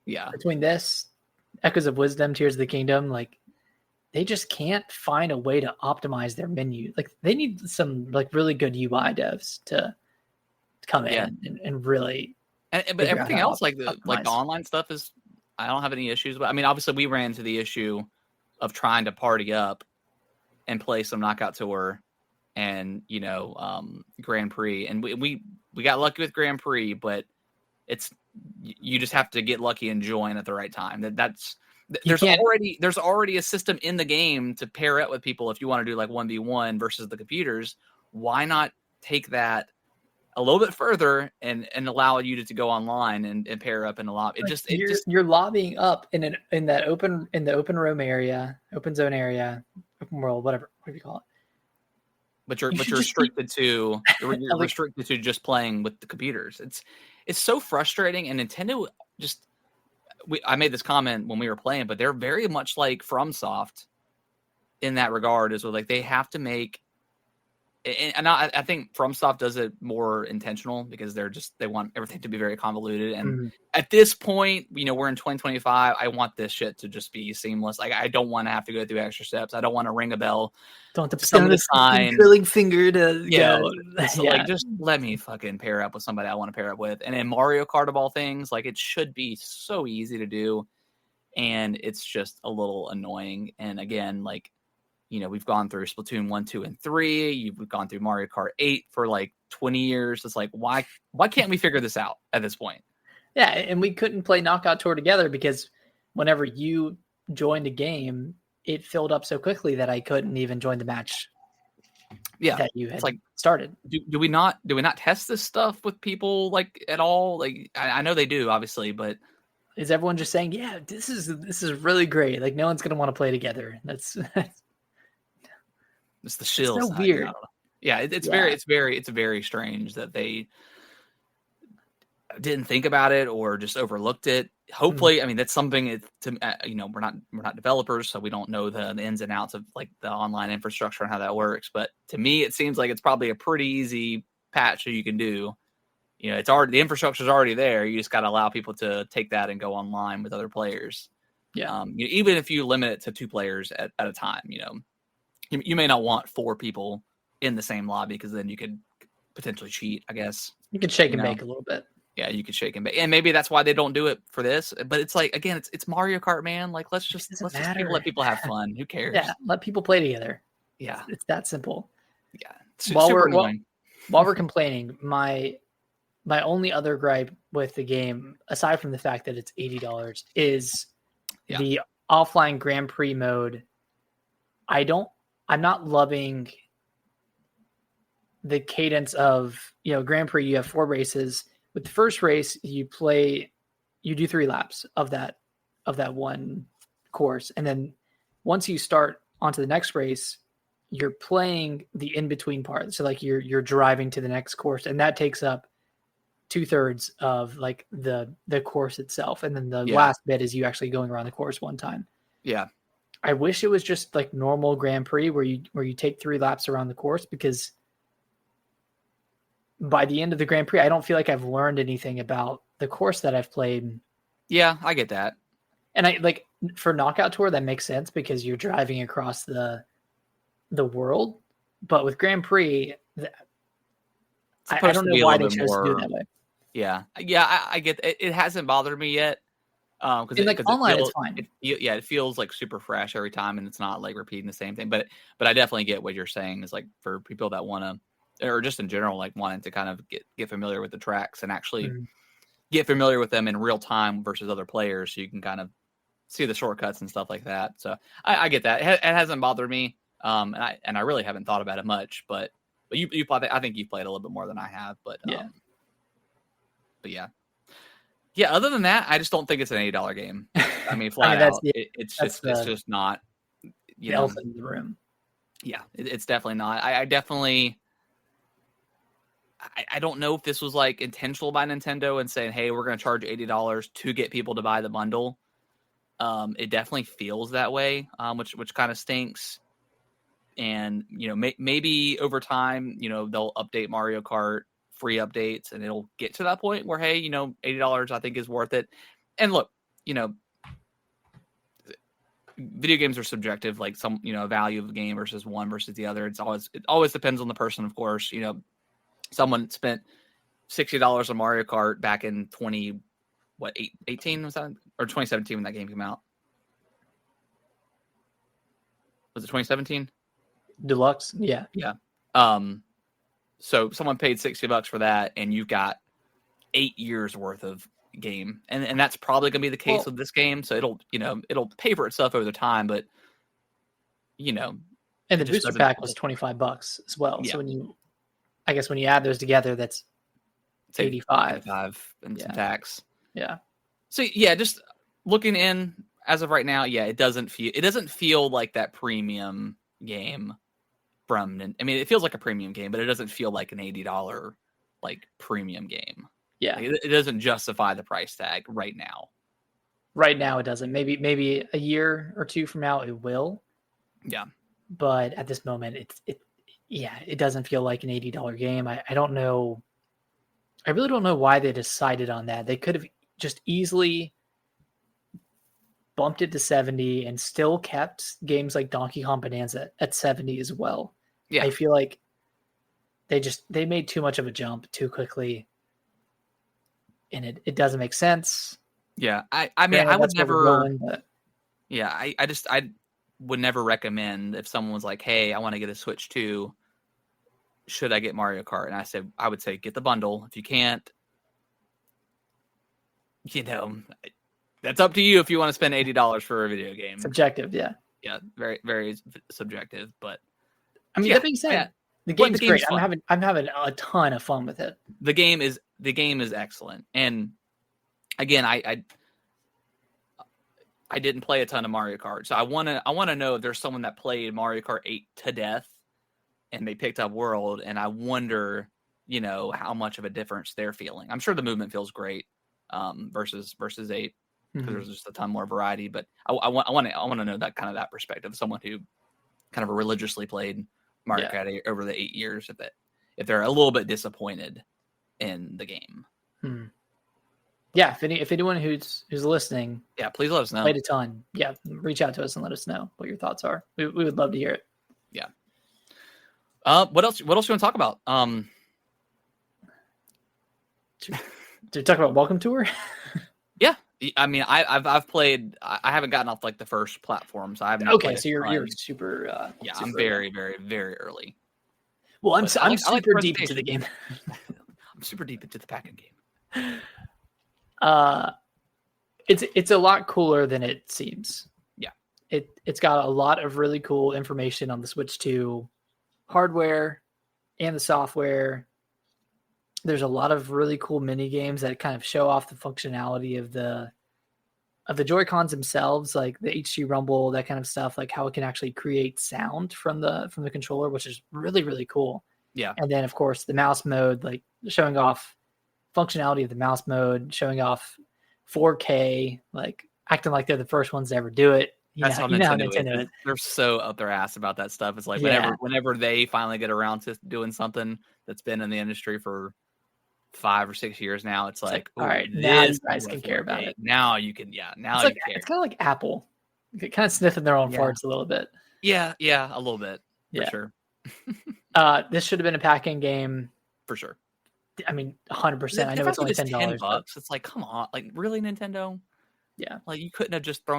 Speaker 1: Yeah.
Speaker 2: Between this, Echoes of Wisdom, Tears of the Kingdom, like they just can't find a way to optimize their menu. Like they need some like really good UI devs to come in and really.
Speaker 1: But everything else, like the online stuff is, I don't have any issues. But I mean, obviously we ran into the issue of trying to party up and play some Knockout Tour and Grand Prix, and we got lucky with Grand Prix, but you just have to get lucky and join at the right time. There's already a system in the game to pair up with people if you want to do like 1v1 versus the computers. Why not take that a little bit further and allow you to go online and pair up in a lobby?
Speaker 2: You're lobbying up in the open room area, open zone area, open world, whatever you call it.
Speaker 1: But you're restricted to just playing with the computers. It's so frustrating, and Nintendo just. I made this comment when we were playing, but they're very much like FromSoft in that regard. Is like they have to make And I think FromSoft does it more intentional because they want everything to be very convoluted. And at this point, we're in 2025. I want this shit to just be seamless. Like, I don't want to have to go through extra steps. I don't want to ring a bell.
Speaker 2: Don't have to stand the sign, drilling finger to
Speaker 1: like, just let me fucking pair up with somebody I want to pair up with. And in Mario Kart of all things, like, it should be so easy to do, and it's just a little annoying. And again, like, we've gone through Splatoon 1, 2, and 3. We've gone through Mario Kart 8 for like 20 years. It's like, why can't we figure this out at this point?
Speaker 2: Yeah, and we couldn't play Knockout Tour together because whenever you joined a game, it filled up so quickly that I couldn't even join the match.
Speaker 1: Yeah,
Speaker 2: that you had started.
Speaker 1: Do we not test this stuff with people like at all? Like, I know they do, obviously, but
Speaker 2: is everyone just saying, yeah, this is really great? Like, no one's gonna want to play together. That's
Speaker 1: it's the shill.
Speaker 2: So weird.
Speaker 1: Yeah, it's very strange that they didn't think about it or just overlooked it. Hopefully, I mean, that's something we're not developers, so we don't know the ins and outs of like the online infrastructure and how that works. But to me, it seems like it's probably a pretty easy patch that you can do. It's already, the infrastructure is already there. You just got to allow people to take that and go online with other players.
Speaker 2: Yeah.
Speaker 1: Even if you limit it to 2 players at a time, you may not want 4 people in the same lobby because then you could potentially cheat, I guess.
Speaker 2: You could shake and bake a little bit.
Speaker 1: Yeah, you could shake and bake. And maybe that's why they don't do it for this. But it's like, again, it's Mario Kart, man. Like, let's just let people have fun. Who cares?
Speaker 2: Yeah, let people play together.
Speaker 1: Yeah.
Speaker 2: It's that simple.
Speaker 1: Yeah.
Speaker 2: While we're complaining, my only other gripe with the game, aside from the fact that it's $80, is the offline Grand Prix mode. I'm not loving the cadence of, Grand Prix. You have 4 races. With the first race, you do 3 laps of that one course. And then once you start onto the next race, you're playing the in-between part. So like you're driving to the next course, and that takes up 2/3 of like the course itself. And then the last bit is you actually going around the course one time.
Speaker 1: Yeah.
Speaker 2: I wish it was just like normal Grand Prix where you take 3 laps around the course, because by the end of the Grand Prix, I don't feel like I've learned anything about the course that I've played.
Speaker 1: Yeah, I get that.
Speaker 2: And I like, for Knockout Tour, that makes sense because you're driving across the world. But with Grand Prix, I don't know why they chose to do it that way.
Speaker 1: Yeah, I get it. It hasn't bothered me yet. Because
Speaker 2: online, it's fine.
Speaker 1: It feels like super fresh every time, and it's not like repeating the same thing. But I definitely get what you're saying. Is like for people that want to, or just in general, like wanting to kind of get familiar with the tracks and actually get familiar with them in real time versus other players, so you can kind of see the shortcuts and stuff like that. So I get that. It hasn't bothered me, and I really haven't thought about it much. But you I think you've played a little bit more than I have. But yeah. Yeah, other than that, I just don't think it's an $80 game. I mean, flat out, it's just not.
Speaker 2: The elephant in the room.
Speaker 1: Yeah, it's definitely not. I definitely. I don't know if this was like intentional by Nintendo and saying, "Hey, we're going to charge $80 to get people to buy the bundle." It definitely feels that way, which kind of stinks. And maybe over time, they'll update Mario Kart. Free updates, and it'll get to that point where, hey, $80 I think is worth it. And look, video games are subjective, like some value of the game versus one versus the other. It always depends on the person, of course. Someone spent $60 on Mario Kart back in 18 was that, or 2017 when that game came out? Was it 2017?
Speaker 2: Deluxe? Yeah.
Speaker 1: So someone paid $60 for that, and you've got 8 years worth of game, and that's probably going to be the case with this game. So it'll pay for itself over the time, but
Speaker 2: and the booster pack was $25 as well. Yeah. So when you add those together, that's $85
Speaker 1: and some tax.
Speaker 2: Yeah.
Speaker 1: So just looking in as of right now, it doesn't feel like that premium game. It feels like a premium game, but it doesn't feel like an $80 like premium game.
Speaker 2: Yeah,
Speaker 1: it doesn't justify the price tag right now.
Speaker 2: Right now, it doesn't. Maybe a year or two from now, it will.
Speaker 1: Yeah,
Speaker 2: but at this moment, yeah, it doesn't feel like an $80 game. I don't know. I really don't know why they decided on that. They could have just easily bumped it to 70 and still kept games like Donkey Kong Bonanza at 70 as well.
Speaker 1: Yeah.
Speaker 2: I feel like they made too much of a jump too quickly, and it doesn't make sense.
Speaker 1: Yeah. I mean, I would never
Speaker 2: going, but...
Speaker 1: Yeah, I would never recommend if someone was like, "Hey, I want to get a Switch 2. Should I get Mario Kart?" And I would say get the bundle. If you can't, that's up to you if you want to spend $80 for a video game.
Speaker 2: Subjective, yeah.
Speaker 1: Yeah, very, very subjective. But
Speaker 2: I mean, that being said, the game's great. I'm having a ton of fun with it.
Speaker 1: The game is excellent. And again, I didn't play a ton of Mario Kart, so I want to know if there's someone that played Mario Kart 8 to death and they picked up World, and I wonder, how much of a difference they're feeling. I'm sure the movement feels great versus 8 because there's just a ton more variety. But I want to know that kind of that perspective of someone who kind of religiously played Mario Kart over the 8 years, if they're a little bit disappointed in the game.
Speaker 2: Yeah, if anyone who's listening,
Speaker 1: please let us know.
Speaker 2: Played a ton. Yeah, reach out to us and let us know what your thoughts are. We would love to hear it.
Speaker 1: Yeah. What else? What else do you want to talk about?
Speaker 2: Did you talk about Welcome Tour?
Speaker 1: Yeah, I mean, I've played. I haven't gotten off like the first platform, so I haven't.
Speaker 2: Okay, so you're super.
Speaker 1: I'm very, very, very early.
Speaker 2: Well, I'm super deep into the game.
Speaker 1: I'm super deep into the packing game.
Speaker 2: It's a lot cooler than it seems.
Speaker 1: Yeah.
Speaker 2: It's got a lot of really cool information on the Switch 2 hardware and the software. There's a lot of really cool mini games that kind of show off the functionality of the Joy-Cons themselves, like the HG Rumble, that kind of stuff, like how it can actually create sound from the controller, which is really, really cool.
Speaker 1: Yeah.
Speaker 2: And then of course the mouse mode, like showing off functionality of the mouse mode, showing off 4K, like acting like they're the first ones to ever do it.
Speaker 1: That's how Nintendo is. They're so up their ass about that stuff. It's like whenever they finally get around to doing something that's been in the industry for 5 or 6 years now, it's like
Speaker 2: all right, now you guys can care about it.
Speaker 1: Now you can, now
Speaker 2: you
Speaker 1: care.
Speaker 2: It's kind of like Apple, kind of sniffing their own farts a little bit.
Speaker 1: Yeah, a little bit, for sure.
Speaker 2: This should have been a packing game,
Speaker 1: for sure.
Speaker 2: I mean, 100%. I know it's only $10.
Speaker 1: It's like, come on, like really, Nintendo?
Speaker 2: Yeah,
Speaker 1: like you couldn't have just give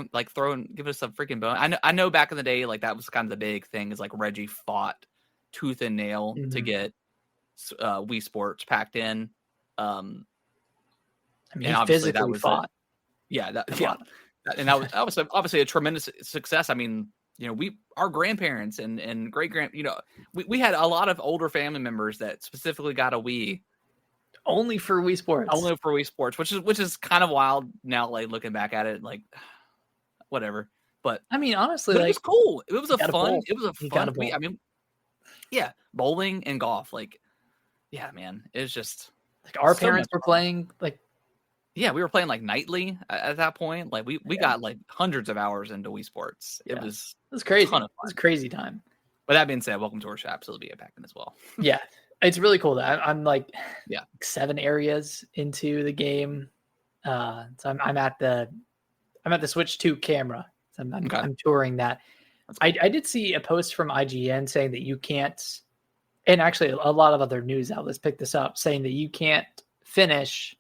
Speaker 1: us a freaking bone. I know back in the day, like that was kind of the big thing. Is like Reggie fought tooth and nail to get Wii Sports packed in. I mean,
Speaker 2: he physically fought.
Speaker 1: And that was obviously a tremendous success. I mean, our grandparents and great we had a lot of older family members that specifically got a Wii.
Speaker 2: Only for Wii Sports.
Speaker 1: Which is kind of wild now, like looking back at it, like whatever. But
Speaker 2: I mean, honestly,
Speaker 1: it was cool. It was a fun.
Speaker 2: Wii.
Speaker 1: I mean, yeah, bowling and golf. Like, yeah, man, it was just
Speaker 2: like our parents were playing. Like,
Speaker 1: yeah, we were playing like nightly at that point. Like, we got like hundreds of hours into Wii Sports. It was
Speaker 2: crazy. It was crazy time.
Speaker 1: But that being said, Welcome Tour should absolutely be a pack-in as well.
Speaker 2: Yeah. It's really cool that I'm like 7 areas into the game. So I'm at the Switch 2 camera. So I'm touring that. I did see a post from IGN saying that you can't, and actually a lot of other news outlets picked this up, saying that you can't finish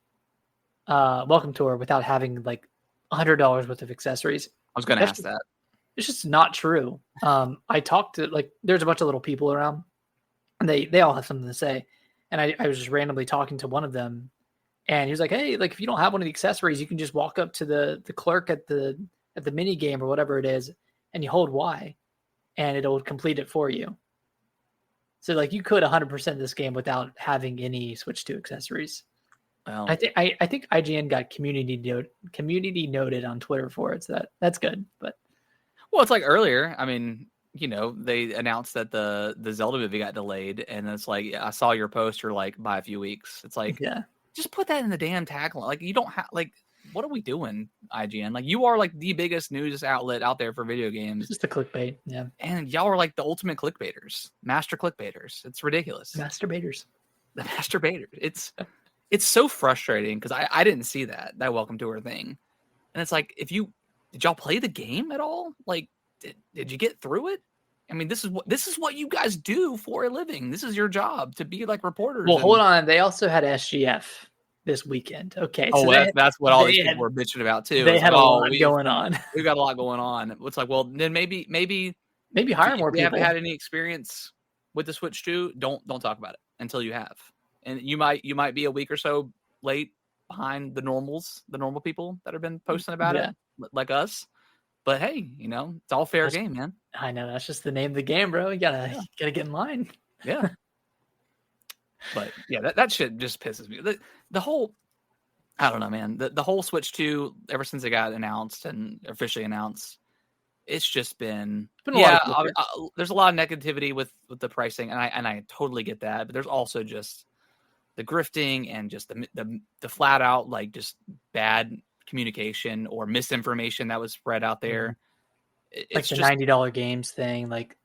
Speaker 2: Welcome Tour without having like $100 worth of accessories.
Speaker 1: I was going to ask that.
Speaker 2: It's just not true. I talked to there's a bunch of little people around. And they all have something to say. And I was just randomly talking to one of them. And he was like, hey, like if you don't have one of the accessories, you can just walk up to the clerk at the mini game or whatever it is, and you hold Y and it'll complete it for you. So like you could 100% this game without having any Switch 2 accessories. Well, I think IGN got community noted on Twitter for it, so that's good. But
Speaker 1: it's like earlier, I mean, they announced that the Zelda movie got delayed, and it's like, I saw your poster like by a few weeks. It's like, just put that in the damn tagline. Like, you don't have what are we doing, IGN? Like, you are like the biggest news outlet out there for video games.
Speaker 2: It's just a clickbait, yeah.
Speaker 1: And y'all are like the ultimate clickbaiters, master clickbaiters. It's ridiculous.
Speaker 2: Masturbators.
Speaker 1: The masturbators. It's so frustrating because I didn't see that welcome tour thing. And it's like, did y'all play the game at all? Like, did you get through it? I mean, this is what you guys do for a living. This is your job, to be like reporters.
Speaker 2: Well, hold on. They also had SGF this weekend. Okay.
Speaker 1: Oh, so that's what all these people were bitching about too.
Speaker 2: They had a lot going on.
Speaker 1: We've got a lot going on. It's like, well, then maybe
Speaker 2: hire more people.
Speaker 1: If you haven't had any experience with the Switch 2, don't talk about it until you have. And you might be a week or so late behind the normal people that have been posting about it, like us. But hey, it's all fair game, man.
Speaker 2: I know, that's just the name of the game, bro. You gotta get in line.
Speaker 1: Yeah. But yeah, that shit just pisses me. The whole, I don't know, man. The whole Switch 2, ever since it got announced and officially announced, it's just been there's a lot of negativity with the pricing, and I totally get that. But there's also just the grifting and just the flat out like just bad communication or misinformation that was spread out there.
Speaker 2: It's like the $90 games thing, like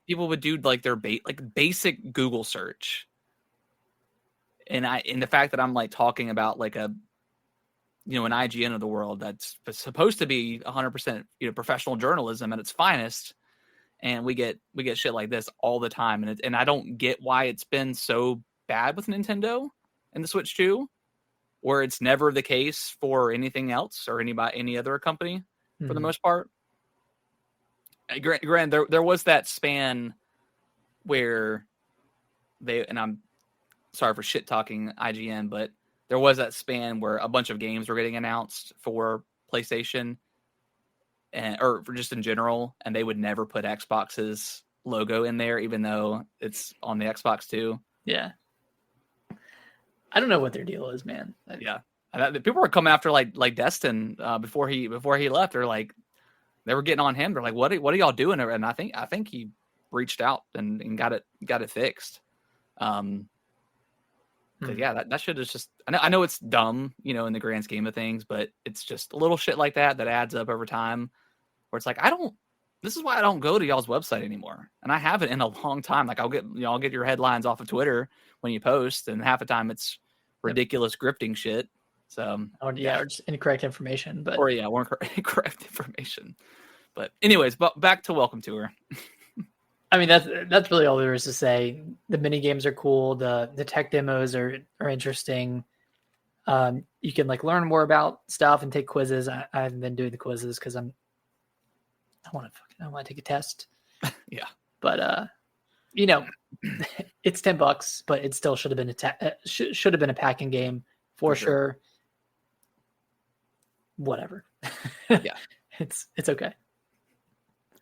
Speaker 1: people would do like their basic Google search, and the fact that I'm like talking about like an IGN of the world that's supposed to be 100% professional journalism at its finest, and we get shit like this all the time, and I don't get why it's been so bad with Nintendo and the Switch 2, where it's never the case for anything else or any other company for the most part. Granted, there was that span where and I'm sorry for shit talking IGN, but there was that span where a bunch of games were getting announced for PlayStation or for just in general, and they would never put Xbox's logo in there, even though it's on the Xbox too.
Speaker 2: Yeah. I don't know what their deal is, man.
Speaker 1: Yeah. People were coming after like Destin before he left. They're like, they were getting on him. They're like, what are y'all doing? And I think he reached out and got it fixed. Yeah, that shit is just, I know it's dumb, in the grand scheme of things, but it's just a little shit like that adds up over time, where it's like, this is why I don't go to y'all's website anymore. And I haven't in a long time. Like I'll get your headlines off of Twitter when you post, and half the time it's ridiculous grifting shit. So
Speaker 2: or just incorrect information, but
Speaker 1: or incorrect information. But anyways, back to Welcome Tour.
Speaker 2: I mean, that's really all there is to say. The mini games are cool. The tech demos are interesting. You can like learn more about stuff and take quizzes. I haven't been doing the quizzes because I want to take a test.
Speaker 1: Yeah,
Speaker 2: but it's $10, but it still should have been should have been a packing game for sure. Whatever.
Speaker 1: Yeah,
Speaker 2: it's okay.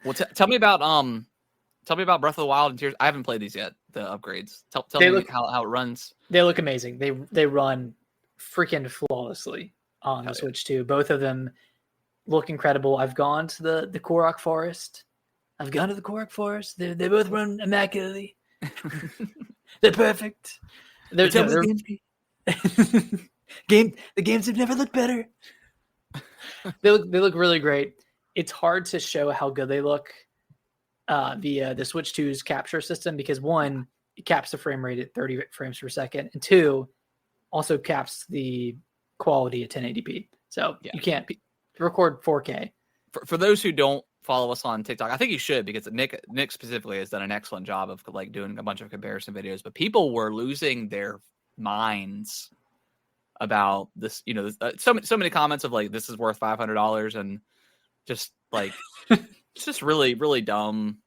Speaker 1: Well, tell me about Breath of the Wild and Tears. I haven't played these yet. The upgrades. Tell me how it runs.
Speaker 2: They look amazing. They run freaking flawlessly on the Switch 2. Both of them look incredible. I've gone to the Korok Forest. They both run immaculately. They're perfect. The games have never looked better. They look really great. It's hard to show how good they look via the Switch 2's capture system, because one, it caps the frame rate at 30 frames per second, and two, also caps the quality at 1080p. So you can't record 4K.
Speaker 1: For those who don't follow us on TikTok, I think you should, because Nick specifically has done an excellent job of like doing a bunch of comparison videos. But people were losing their minds about this. So many comments of like, this is worth $500, and just like it's just really, really dumb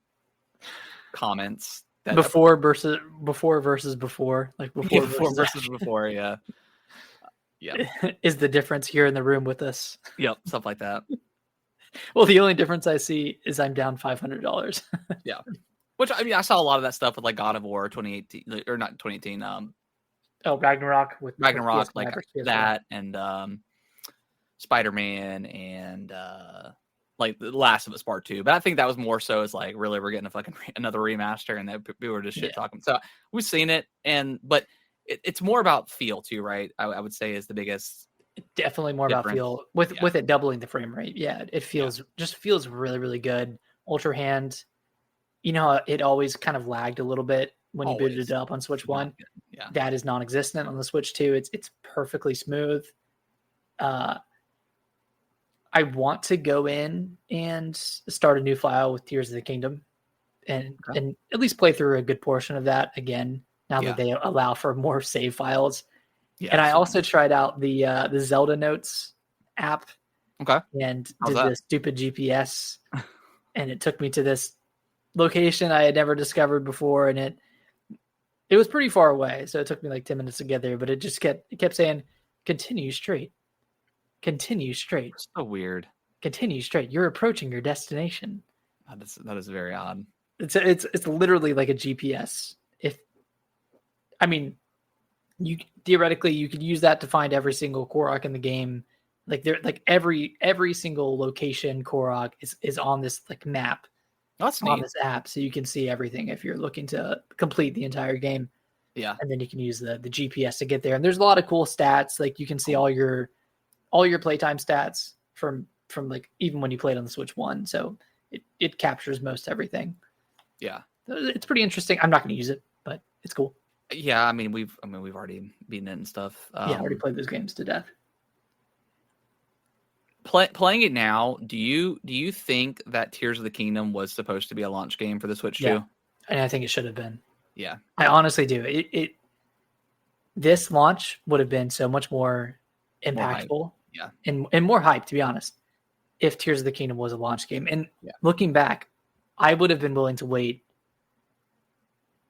Speaker 1: comments.
Speaker 2: Before versus before, like
Speaker 1: before versus before, yeah.
Speaker 2: Is the difference here in the room with us?
Speaker 1: Yep, stuff like that.
Speaker 2: Well, the only difference I see is I'm down $500.
Speaker 1: Yeah, which I mean, I saw a lot of that stuff with like God of War 2018 or not 2018.
Speaker 2: Ragnarok with
Speaker 1: like that, and Spider-Man, and like The Last of Us Part 2. But I think that was more so as like, really, we're getting a fucking another remaster, and that people were just shit talking. So we've seen it, but it's more about feel too, right? I would say is the biggest
Speaker 2: Definitely more about feel with it doubling the frame rate. Yeah, it feels just feels really, really good. Ultra Hand, it always kind of lagged a little bit when you booted it up on Switch 1.
Speaker 1: Yeah.
Speaker 2: That is non-existent on the Switch 2. It's perfectly smooth. I want to go in and start a new file with Tears of the Kingdom and at least play through a good portion of that again now that they allow for more save files. Yeah, and I also tried out the Zelda Notes app.
Speaker 1: Okay.
Speaker 2: And did the stupid GPS, and it took me to this location I had never discovered before, and it was pretty far away, so it took me like 10 minutes to get there. But it kept saying, "Continue straight, continue straight."
Speaker 1: So weird.
Speaker 2: Continue straight. You're approaching your destination.
Speaker 1: That is very odd.
Speaker 2: It's literally like a GPS. You theoretically you could use that to find every single Korok in the game. Like every single location Korok is on this like map.
Speaker 1: That's
Speaker 2: on
Speaker 1: neat.
Speaker 2: This app, so you can see everything if you're looking to complete the entire game.
Speaker 1: Yeah,
Speaker 2: and then you can use the GPS to get there. And there's a lot of cool stats. Like you can see all your playtime stats from like even when you played on the Switch 1. So it captures most everything.
Speaker 1: Yeah,
Speaker 2: it's pretty interesting. I'm not going to use it, but it's cool.
Speaker 1: Yeah, we've already beaten it and stuff.
Speaker 2: I already played those games to death.
Speaker 1: Playing it now, do you think that Tears of the Kingdom was supposed to be a launch game for the Switch 2?
Speaker 2: And I think it should have been.
Speaker 1: Yeah,
Speaker 2: I honestly do. This launch would have been so much more impactful, and more hype, to be honest, if Tears of the Kingdom was a launch game. And looking back, I would have been willing to wait.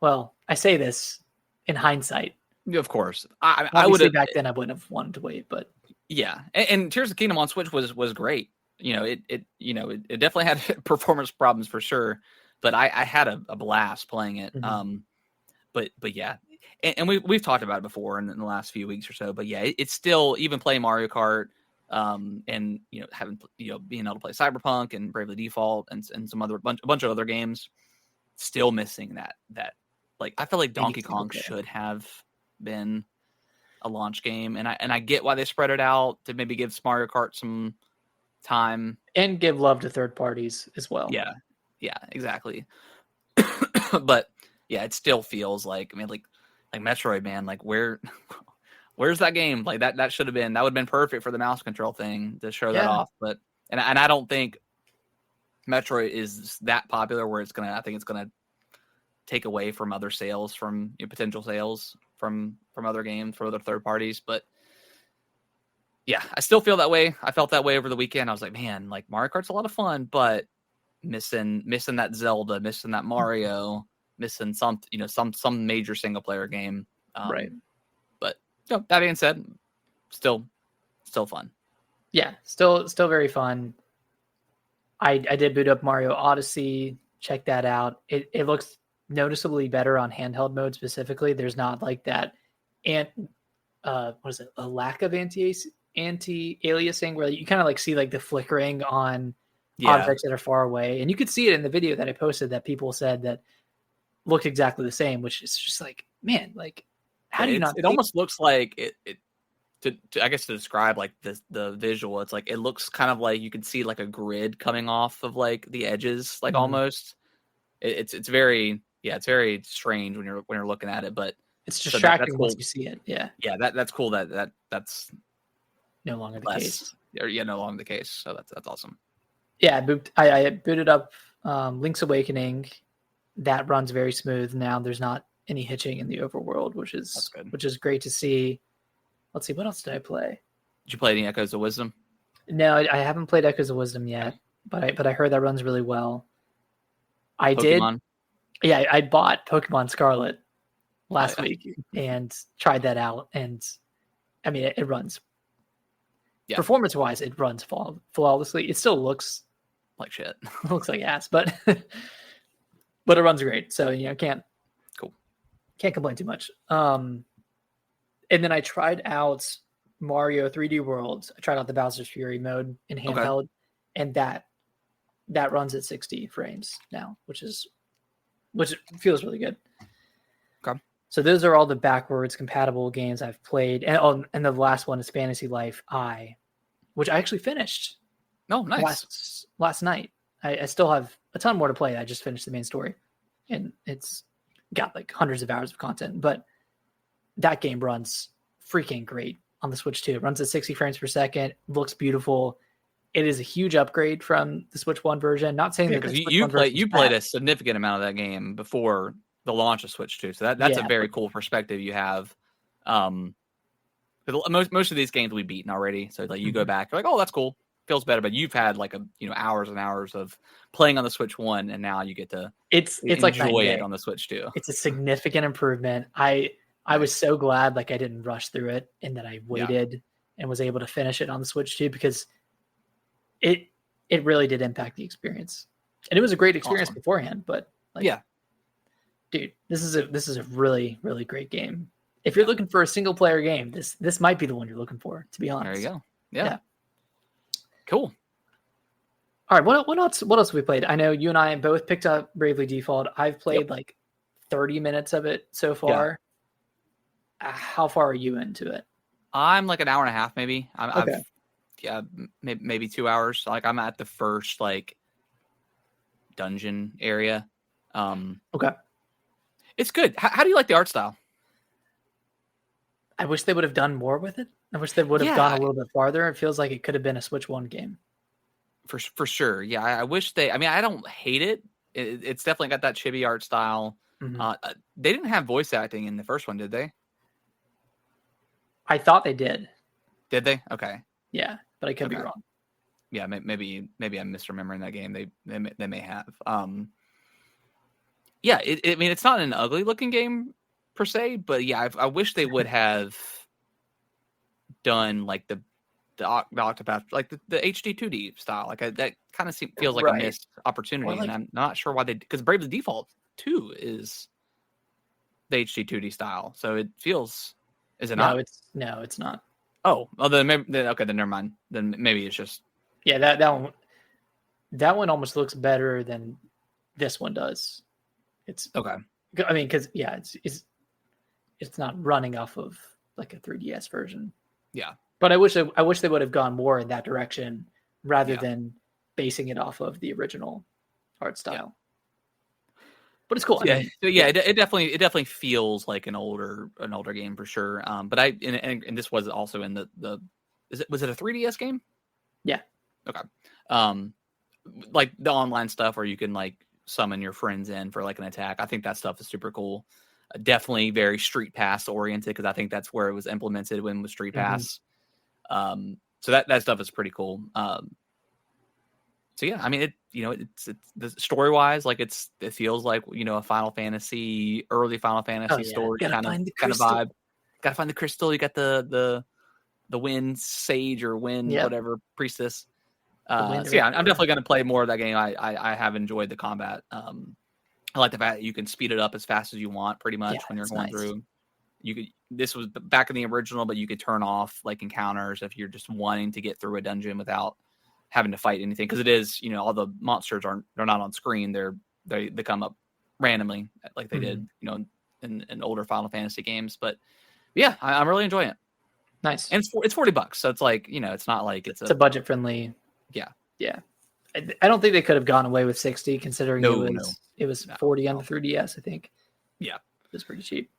Speaker 2: Well, I say this in hindsight.
Speaker 1: Of course,
Speaker 2: I would have back then. I wouldn't have wanted to wait, but
Speaker 1: yeah, and Tears of the Kingdom on Switch was great. It definitely had performance problems for sure, but I had a blast playing it.
Speaker 2: Mm-hmm.
Speaker 1: But yeah, and we've talked about it before in the last few weeks or so. But yeah, it's still, even playing Mario Kart, and having being able to play Cyberpunk and Bravely Default and some other a bunch of other games, still missing that. Like, I feel like Donkey Kong should have been a launch game, and I get why they spread it out to maybe give Mario Kart some time
Speaker 2: and give love to third parties as well.
Speaker 1: Yeah, exactly. But yeah, it still feels like, like Metroid, man. Like, where's that game? Like that would have been perfect for the mouse control thing to show that off. But and I don't think Metroid is that popular where I think it's gonna take away from other sales, from potential sales from other games, from other third parties. But yeah, I still feel that way. I felt that way over the weekend. I was like, man, like Mario Kart's a lot of fun, but missing that Zelda, missing that Mario, missing some major single player game.
Speaker 2: Right.
Speaker 1: But that being said, still fun.
Speaker 2: Yeah, still very fun. I did boot up Mario Odyssey. Check that out. It looks noticeably better on handheld mode specifically. There's not like that a lack of anti-aliasing where you kind of like see like the flickering on objects that are far away, and you could see it in the video that I posted that people said that looked exactly the same, which is just like, man, like how do you not?
Speaker 1: It almost looks like it to I guess to describe like the visual, it's like it looks kind of like you can see like a grid coming off of like the edges, like almost. It's very it's very strange when you're looking at it, but
Speaker 2: it's distracting once you see it. Yeah,
Speaker 1: that's cool. That's
Speaker 2: no longer the case.
Speaker 1: No longer the case. So that's awesome.
Speaker 2: Yeah, I booted up Link's Awakening. That runs very smooth now. There's not any hitching in the overworld, which is great to see. Let's see, what else did I play?
Speaker 1: Did you play any Echoes of Wisdom?
Speaker 2: No, I haven't played Echoes of Wisdom yet, but I heard that runs really well.
Speaker 1: Pokemon?
Speaker 2: I bought Pokemon Scarlet last week and tried that out, and I mean it runs. Yeah. Performance-wise, it runs flawlessly. It still looks
Speaker 1: like shit.
Speaker 2: It looks like ass, but it runs great. So can't complain too much. And then I tried out Mario 3D World. I tried out the Bowser's Fury mode in handheld, and that runs at 60 frames now, which feels really good.
Speaker 1: Okay.
Speaker 2: So those are all the backwards compatible games I've played. And the last one is Fantasy Life I, which I actually finished.
Speaker 1: Oh, nice.
Speaker 2: Last night. I still have a ton more to play. I just finished the main story. And it's got like hundreds of hours of content. But that game runs freaking great on the Switch too. It runs at 60 frames per second, looks beautiful. It is a huge upgrade from the Switch 1 version. Not saying that
Speaker 1: you played a significant amount of that game before the launch of Switch 2. So that's a very cool perspective you have. Most of these games we've beaten already. So like you go back, you're like, oh, that's cool. Feels better, but you've had like hours and hours of playing on the Switch 1, and now you get to enjoy it on the Switch 2.
Speaker 2: It's a significant improvement. I was so glad like I didn't rush through it and that I waited and was able to finish it on the Switch 2 because it really did impact the experience. And it was a great experience beforehand, but dude, this is a really, really great game. If you're looking for a single player game, this might be the one you're looking for, to be honest.
Speaker 1: There you go. Yeah. Cool.
Speaker 2: All right. What else have we played? I know you and I both picked up Bravely Default. I've played like 30 minutes of it so far. Yeah. How far are you into it?
Speaker 1: I'm like an hour and a half, maybe. Maybe 2 hours. Like I'm at the first like dungeon area.
Speaker 2: Okay.
Speaker 1: It's good. How do you like the art style?
Speaker 2: I wish they would have done more with it. I wish they would have gone a little bit farther. It feels like it could have been a Switch 1 game.
Speaker 1: For sure. Yeah, I wish they... I mean, I don't hate it. It's definitely got that chibi art style. Mm-hmm. They didn't have voice acting in the first one, did they?
Speaker 2: I thought they did.
Speaker 1: Did they? Okay.
Speaker 2: Yeah, but I could be wrong.
Speaker 1: Yeah, maybe I'm misremembering that game. They may have. Yeah, I mean, it's not an ugly looking game per se, but yeah, I wish they would have done like the Octopath, like the HD 2D style. Like that kind of feels like a missed opportunity, and I'm not sure why because Bravely Default 2 is the HD 2D style, so it feels. Is it not?
Speaker 2: No, it's not.
Speaker 1: Oh, then never mind. Then maybe it's just
Speaker 2: that one almost looks better than this one does. It's
Speaker 1: okay.
Speaker 2: I mean, because it's not running off of like a 3DS version.
Speaker 1: Yeah,
Speaker 2: but I wish they would have gone more in that direction rather than basing it off of the original art style. Yeah. But it's cool.
Speaker 1: It definitely feels like an older game for sure. But and this was also in was it a 3DS game?
Speaker 2: Yeah.
Speaker 1: Okay. Like the online stuff where you can like summon your friends in for like an attack. I think that stuff is super cool. Definitely very Street Pass oriented because I think that's where it was implemented when it was Street Pass. So that stuff is pretty cool. So yeah, I mean it's the story wise, like it feels like a early Final Fantasy story kind of vibe. Gotta find the crystal. You got the wind sage or wind whatever priestess. I'm definitely gonna play more of that game. I have enjoyed the combat. I like the fact that you can speed it up as fast as you want, pretty much when you're going through. This was back in the original, but you could turn off like encounters if you're just wanting to get through a dungeon without having to fight anything. Because it is, all the monsters they're not on screen. They come up randomly like they did, in older Final Fantasy games. But yeah, I'm really enjoying it.
Speaker 2: Nice.
Speaker 1: And it's $40, so it's like it's not like it's a
Speaker 2: budget friendly. Yeah. I don't think they could have gone away with 60 considering it was 40 on the 3DS, I think.
Speaker 1: Yeah.
Speaker 2: It was pretty cheap.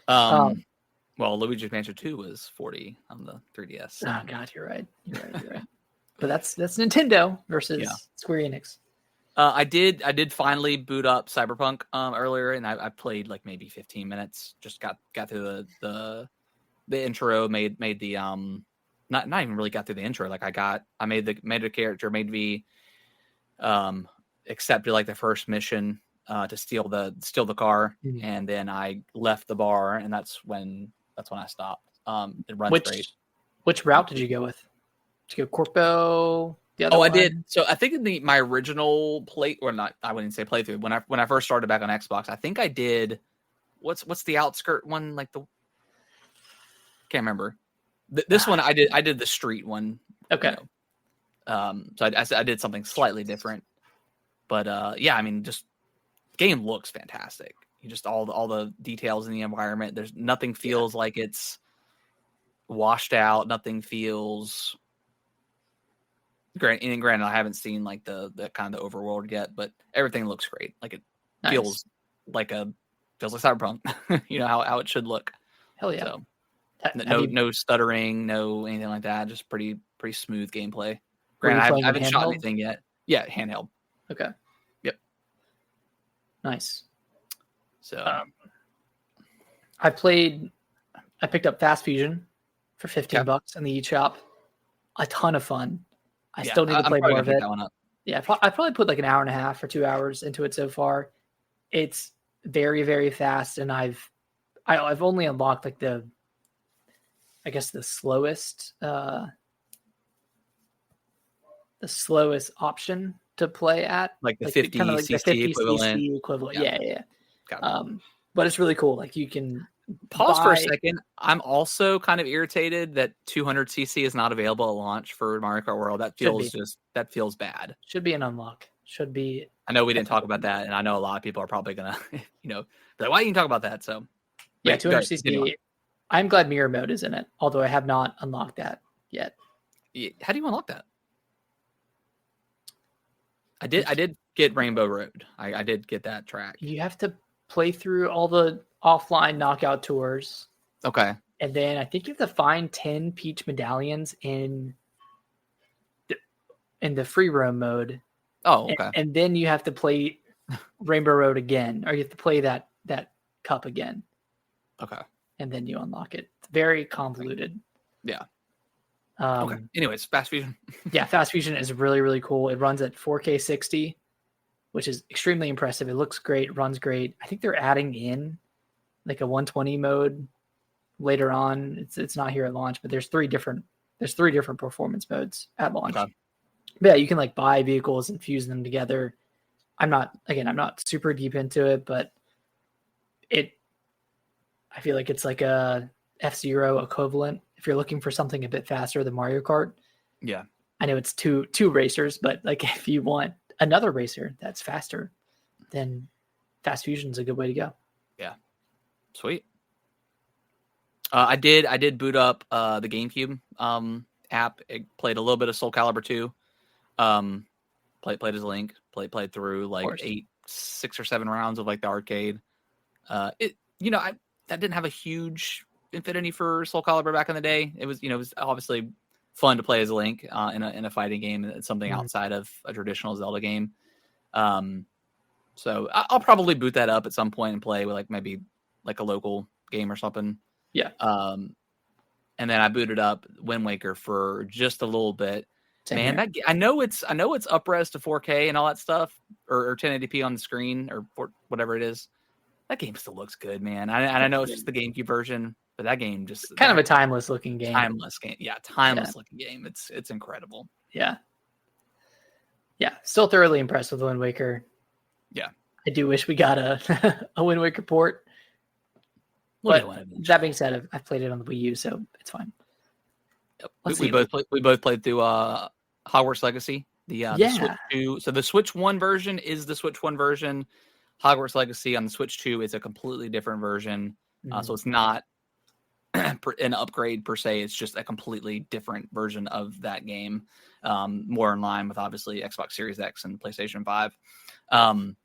Speaker 1: Well, Luigi's Mansion 2 was 40 on the 3DS.
Speaker 2: Oh god, you're right. But that's Nintendo versus Square Enix.
Speaker 1: I did finally boot up Cyberpunk earlier, and I played like maybe 15 minutes. Just got through the intro, made the not even really got through the intro. Like I made a character, made me accepted like the first mission to steal the car, and then I left the bar, and that's when I stopped. It runs great.
Speaker 2: Which route did you go with? Did you go Corpo? The other one?
Speaker 1: I did. So I think in my original I wouldn't say playthrough. When I first started back on Xbox, I think I did. What's the outskirt one? Like can't remember. This one I did the street one.
Speaker 2: Okay.
Speaker 1: So I did something slightly different, but I mean, just game looks fantastic. just all the details in the environment. There's nothing feels like it's washed out. Nothing feels great. And granted, I haven't seen like the kind of the overworld yet, but everything looks great. Like it feels like Cyberpunk. You know how it should look.
Speaker 2: Hell yeah.
Speaker 1: So no stuttering, no anything like that. Just pretty smooth gameplay. Granted, I haven't shot anything yet. Yeah, handheld.
Speaker 2: Okay.
Speaker 1: Yep.
Speaker 2: Nice.
Speaker 1: So
Speaker 2: I picked up Fast Fusion for $15 in the eShop. A ton of fun. I still need to play more of it. Yeah, I probably put like an hour and a half or 2 hours into it so far. It's very, very fast, and I've only unlocked like the slowest option to play at,
Speaker 1: like the 50
Speaker 2: kind of like
Speaker 1: CC
Speaker 2: the 50
Speaker 1: equivalent.
Speaker 2: CC equivalent. Yeah. But it's really cool. Like you can
Speaker 1: pause for a second. I'm also kind of irritated that 200 CC is not available at launch for Mario Kart World. That feels bad.
Speaker 2: Should be an unlock. Should be.
Speaker 1: I know we didn't talk about that, and I know a lot of people are probably gonna, be like, why didn't you talk about that? So
Speaker 2: yeah, 200 CC. I'm glad mirror mode is in it, although I have not unlocked that yet.
Speaker 1: How do you unlock that? I did get Rainbow Road. I did get that track.
Speaker 2: You have to play through all the offline knockout tours.
Speaker 1: Okay.
Speaker 2: And then I think you have to find 10 Peach medallions in the free roam mode.
Speaker 1: Oh, okay.
Speaker 2: And then you have to play Rainbow Road again, or you have to play that cup again.
Speaker 1: Okay.
Speaker 2: And then you unlock it. It's very convoluted.
Speaker 1: Yeah. Okay. Anyways, Fast Fusion.
Speaker 2: Yeah, Fast Fusion is really, really cool. It runs at 4K 60, which is extremely impressive. It looks great, runs great. I think they're adding in like a 120 mode later on. It's not here at launch, but there's three different performance modes at launch. Okay. But yeah, you can like buy vehicles and fuse them together. I'm not super deep into it, but I feel like it's like a F-Zero equivalent if you're looking for something a bit faster than Mario Kart.
Speaker 1: Yeah.
Speaker 2: I know it's two racers, but like if you want another racer that's faster, then Fast Fusion is a good way to go.
Speaker 1: Yeah. Sweet. I did boot up the GameCube app. It played a little bit of Soul Calibur 2. Played as Link. Played through like 6 or 7 rounds of like the arcade. That didn't have a huge affinity for Soul Calibur back in the day. It was obviously fun to play as Link in a fighting game. It's something outside of a traditional Zelda game. So I'll probably boot that up at some point and play with like maybe like a local game or something.
Speaker 2: Yeah.
Speaker 1: And then I booted up Wind Waker for just a little bit.
Speaker 2: Same
Speaker 1: Man, I know it's up-res to 4K and all that stuff, or 1080p on the screen, or whatever it is. That game still looks good, man. I know it's just the GameCube version, but that game just
Speaker 2: kind of a timeless looking game.
Speaker 1: Timeless game, yeah, looking game. It's incredible.
Speaker 2: Yeah. Still thoroughly impressed with Wind Waker.
Speaker 1: Yeah,
Speaker 2: I do wish we got a Wind Waker port. But that being said, I've played it on the Wii U, so it's fine.
Speaker 1: Yep. We both played through Hogwarts Legacy. The Switch 2. So the Switch 1 version is the Switch 1 version. Hogwarts Legacy on the Switch 2 is a completely different version. So it's not an upgrade per se. It's just a completely different version of that game. More in line with obviously Xbox Series X and PlayStation 5. The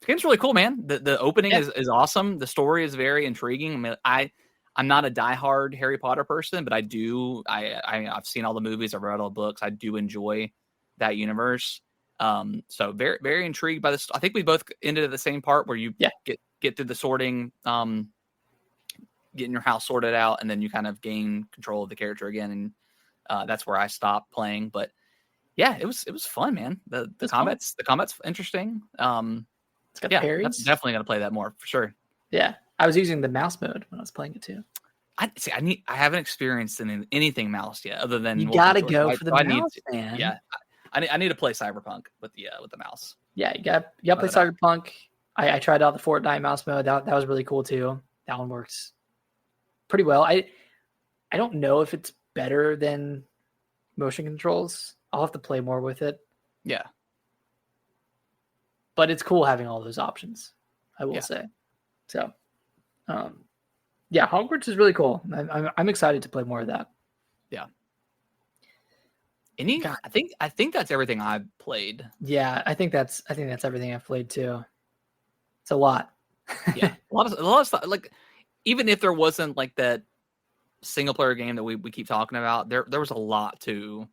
Speaker 1: game's really cool, man. The opening is awesome. The story is very intriguing. I mean, I'm not a diehard Harry Potter person, but I've seen all the movies, I've read all the books. I do enjoy that universe. So very, very intrigued by this. I think we both ended at the same part where you get through the sorting, getting your house sorted out, and then you kind of gain control of the character again. And that's where I stopped playing. But yeah, it was fun, man. The combat's interesting.
Speaker 2: It's got parries.
Speaker 1: That's definitely gonna play that more for sure.
Speaker 2: Yeah, I was using the mouse mode when I was playing it too.
Speaker 1: I haven't experienced anything mouse yet, other than
Speaker 2: you gotta go for the mouse, man.
Speaker 1: Yeah, I need to play Cyberpunk with the mouse.
Speaker 2: Yeah, you got play Cyberpunk. I tried out the Fortnite mouse mode. That was really cool too. That one works pretty well. I don't know if it's better than motion controls. I'll have to play more with it.
Speaker 1: Yeah.
Speaker 2: But it's cool having all those options, I will say. So, yeah, Hogwarts is really cool. I'm excited to play more of that.
Speaker 1: Yeah. I think that's everything I've played.
Speaker 2: Yeah, I think that's everything I've played too. It's a lot.
Speaker 1: Yeah, a lot of stuff. Like, even if there wasn't like that single player game that we keep talking about, there was a lot to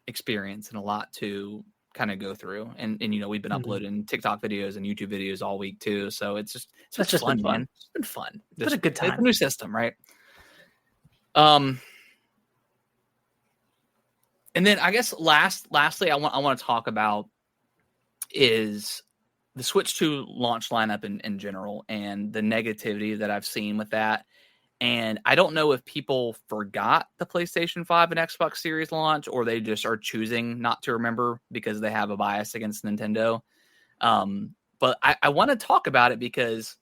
Speaker 1: experience and a lot to kind of go through. And we've been uploading TikTok videos and YouTube videos all week too. So it's just fun, man. It's been fun.
Speaker 2: It's been a good time.
Speaker 1: It's a new system, right? And then I guess lastly, I want to talk about is the Switch 2 launch lineup in general and the negativity that I've seen with that. And I don't know if people forgot the PlayStation 5 and Xbox Series launch, or they just are choosing not to remember because they have a bias against Nintendo. But I want to talk about it because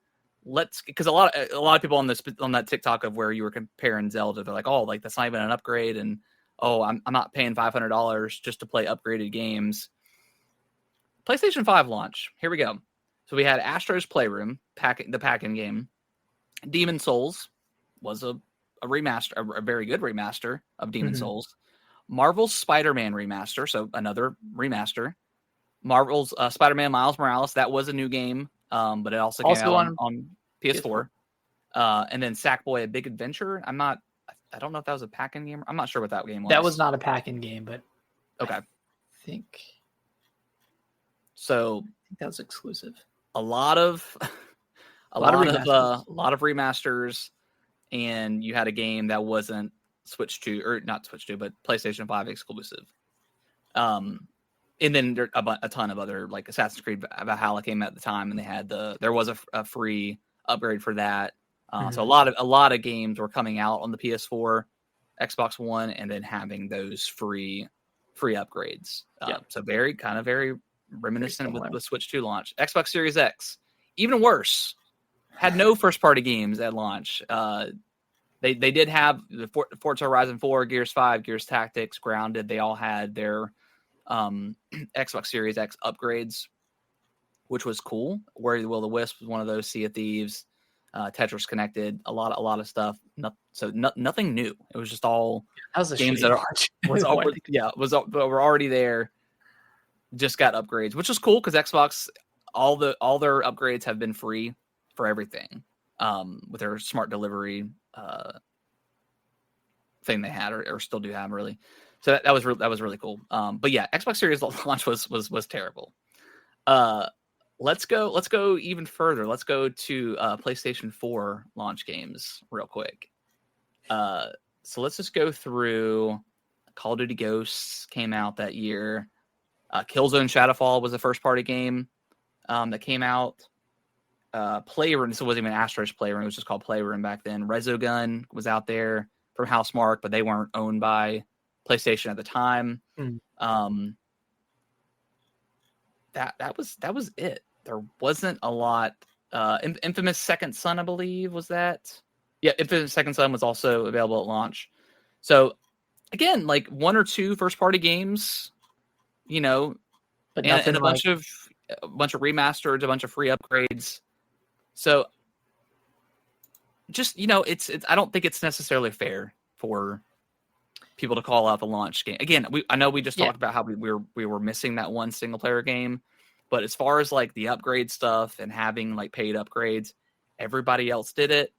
Speaker 1: a lot of people on that TikTok of where you were comparing Zelda, they're like, oh, like that's not even an upgrade, and oh, I'm not paying $500 just to play upgraded games. PlayStation 5 launch. Here we go. So we had Astro's Playroom, the pack-in game. Demon Souls was a remaster, a very good remaster of Demon Souls. Marvel's Spider-Man remaster, so another remaster. Marvel's Spider-Man Miles Morales, that was a new game, but it also came out on PS4. And then Sackboy: A Big Adventure. I don't know if that was a pack-in game. I'm not sure what that game was.
Speaker 2: That was not a pack-in game, but
Speaker 1: okay.
Speaker 2: I think that was exclusive.
Speaker 1: A lot of remasters, and you had a game that wasn't not Switch 2, but PlayStation 5 exclusive. And then there a ton of other, like Assassin's Creed Valhalla came at the time, and they had there was a free upgrade for that. So a lot of games were coming out on the PS4, Xbox One, and then having those free upgrades. So very reminiscent with the Switch 2 launch. Xbox Series X, even worse, had no first party games at launch. They did have the Forza Horizon 4, Gears 5, Gears Tactics, Grounded. They all had their Xbox Series X upgrades, which was cool. Where the Will o' the Wisp was one of those. Sea of Thieves, Tetris Connected, a lot of stuff. Nothing new. It was just all games that were already there. Just got upgrades, which is cool because Xbox, all their upgrades have been free for everything. With their smart delivery thing they had or still do have, really. So that was really cool. But yeah, Xbox Series launch was terrible. Let's go even further. Let's go to PlayStation 4 launch games real quick. So let's just go through. Call of Duty Ghosts came out that year. Killzone Shadowfall was a first party game that came out. Playroom, so it wasn't even Astro's Playroom, it was just called Playroom back then. Resogun was out there from Housemarque, but they weren't owned by PlayStation at the time. That was it. There wasn't a lot. Infamous Second Son, I believe, was that. Yeah, Infamous Second Son was also available at launch. So again, like one or two first party games, but and a bunch of remasters, a bunch of free upgrades. So just, it's I don't think it's necessarily fair for people to call out the launch game. Again, I know we just talked about how we were missing that one single player game, but as far as like the upgrade stuff and having like paid upgrades, everybody else did it.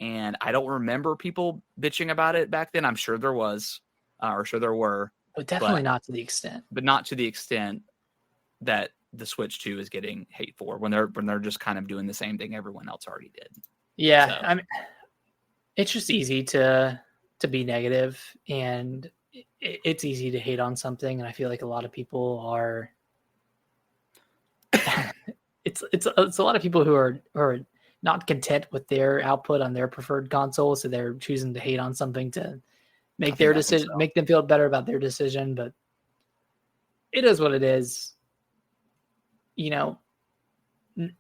Speaker 1: And I don't remember people bitching about it back then. I'm sure there was, or sure there were.
Speaker 2: But definitely not to the extent.
Speaker 1: But not to the extent that the Switch 2 is getting hate for when they're just kind of doing the same thing everyone else already did.
Speaker 2: Yeah, so. I mean, it's just easy to be negative, and it's easy to hate on something, and I feel like a lot of people are. it's a lot of people who are not content with their output on their preferred console, so they're choosing to hate on something to make their decision, make them feel better about their decision. But it is what it is.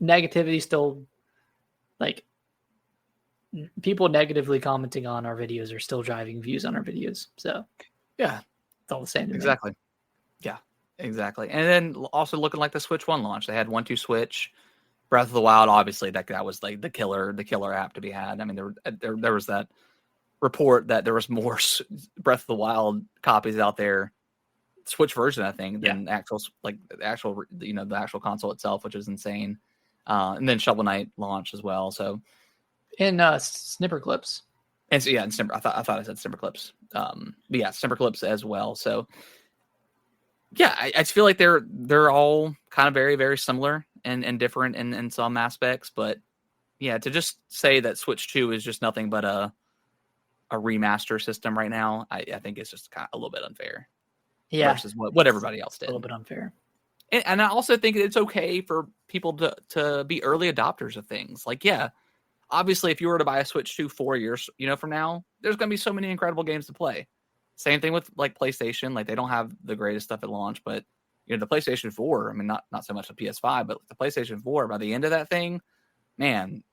Speaker 2: Negativity still, like, people negatively commenting on our videos are still driving views on our videos. So
Speaker 1: yeah,
Speaker 2: it's all the same to
Speaker 1: exactly.
Speaker 2: me.
Speaker 1: Yeah, exactly. And then also looking like the Switch 1 launch, they had 1-2 Switch. Breath of the Wild, obviously, that was like the killer app to be had. I mean, there was that report that there was more Breath of the Wild copies out there, Switch version, I think, than the actual console itself, which is insane. And then Shovel Knight launched as well. So,
Speaker 2: in Snipper Clips.
Speaker 1: And so, in Snipper, I thought I said Snipper Clips. But yeah, Snipper Clips as well. So, yeah, I just feel like they're all kind of very, very similar and different in some aspects. But yeah, to just say that Switch 2 is just nothing but a remaster system right now, I think it's just kind of a little bit unfair.
Speaker 2: Yeah,
Speaker 1: versus what everybody else did.
Speaker 2: A little bit unfair.
Speaker 1: And I also think it's okay for people to be early adopters of things. Like, yeah, obviously, if you were to buy a Switch 2 4 years, from now, there's going to be so many incredible games to play. Same thing with like PlayStation. Like, they don't have the greatest stuff at launch, but the PlayStation 4. I mean, not so much the PS5, but the PlayStation 4. By the end of that thing, man,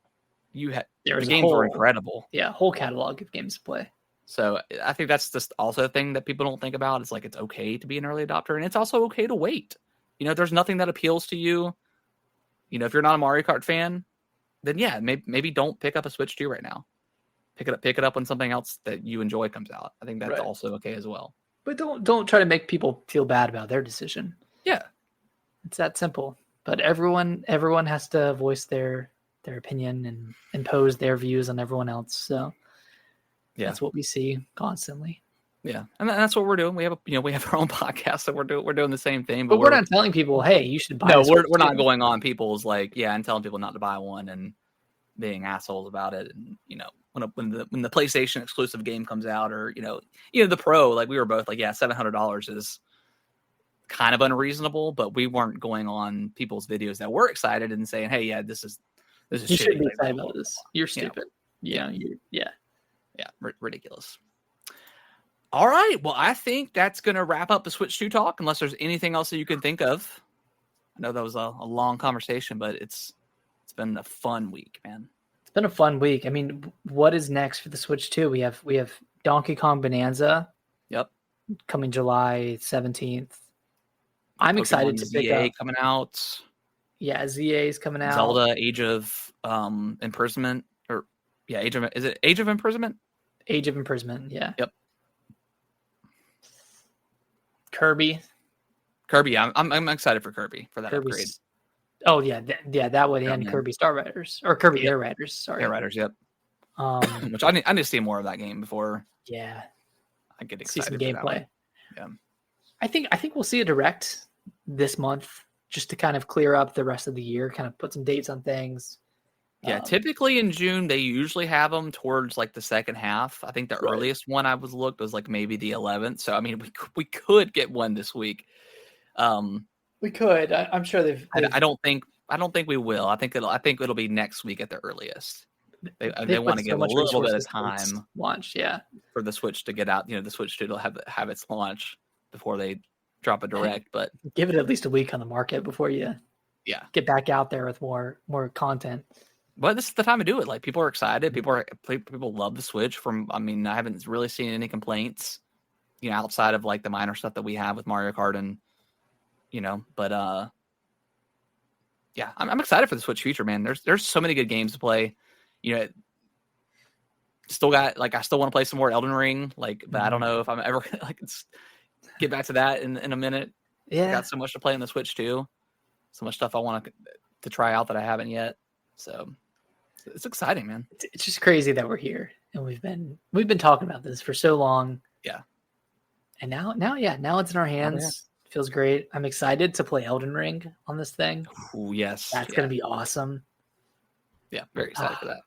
Speaker 1: the games were incredible.
Speaker 2: Yeah, whole catalog of games to play.
Speaker 1: So I think that's just also a thing that people don't think about. It's like it's okay to be an early adopter, and it's also okay to wait. There's nothing that appeals to you. If you're not a Mario Kart fan, then yeah, maybe don't pick up a Switch 2 right now. Pick it up when something else that you enjoy comes out. I think that's also okay as well.
Speaker 2: But don't try to make people feel bad about their decision.
Speaker 1: Yeah,
Speaker 2: it's that simple. But everyone has to voice their opinion and impose their views on everyone else. So yeah, that's what we see constantly.
Speaker 1: Yeah, and that's what we're doing. We have we have our own podcast, so we're doing the same thing.
Speaker 2: But we're not telling people, hey, you should buy.
Speaker 1: No, we're not going on people's and telling people not to buy one and being assholes about it. And when the PlayStation exclusive game comes out, or the Pro, like we were both like, yeah, $700 is kind of unreasonable, but we weren't going on people's videos that were excited and saying, hey, yeah, this is
Speaker 2: you shouldn't be excited about this. You're stupid. Yeah,
Speaker 1: ridiculous. All right. Well, I think that's going to wrap up the Switch 2 talk, unless there's anything else that you can think of. I know that was a long conversation, but it's been a fun week, man.
Speaker 2: It's been a fun week. I mean, what is next for the Switch 2? We have Donkey Kong Bonanza.
Speaker 1: Yep.
Speaker 2: Coming July 17th. I'm excited to pick up.
Speaker 1: coming out.
Speaker 2: Yeah, ZA is coming out.
Speaker 1: Zelda Age of Imprisonment. Is it Age of Imprisonment?
Speaker 2: Age of Imprisonment, yeah.
Speaker 1: Yep.
Speaker 2: Kirby,
Speaker 1: I'm excited for Kirby for that upgrade.
Speaker 2: Oh yeah, that would end Kirby Star Riders or Kirby Air Riders. Sorry,
Speaker 1: Air Riders. Yep. Which I need to see more of that game before.
Speaker 2: Yeah,
Speaker 1: I get excited.
Speaker 2: See some gameplay.
Speaker 1: Yeah,
Speaker 2: I think we'll see a direct this month just to kind of clear up the rest of the year, kind of put some dates on things.
Speaker 1: Yeah, typically in June they usually have them towards like the second half. I think the earliest one I looked was like maybe the 11th. So I mean, we could get one this week.
Speaker 2: We could. I'm sure they've.
Speaker 1: I don't think we will. I think it'll be next week at the earliest. They want to give a little bit of time
Speaker 2: launch,
Speaker 1: for the Switch to get out. The Switch 2 will have its launch before they drop a direct. But
Speaker 2: give it at least a week on the market before you get back out there with more content.
Speaker 1: But this is the time to do it. Like, people are excited. People love the Switch. I haven't really seen any complaints, outside of like the minor stuff that we have with Mario Kart and, but yeah, I'm excited for the Switch future, man. There's so many good games to play. Still got I still want to play some more Elden Ring, but I don't know if I'm ever get back to that in a minute.
Speaker 2: Yeah,
Speaker 1: I got so much to play on the Switch too. So much stuff I want to try out that I haven't yet. So it's exciting, man.
Speaker 2: It's just crazy that we're here and we've been talking about this for so long.
Speaker 1: Yeah.
Speaker 2: And now it's in our hands.
Speaker 1: Oh, yeah.
Speaker 2: Feels great. I'm excited to play Elden Ring on this thing.
Speaker 1: Oh, yes.
Speaker 2: That's going to be awesome.
Speaker 1: Yeah, very excited for that.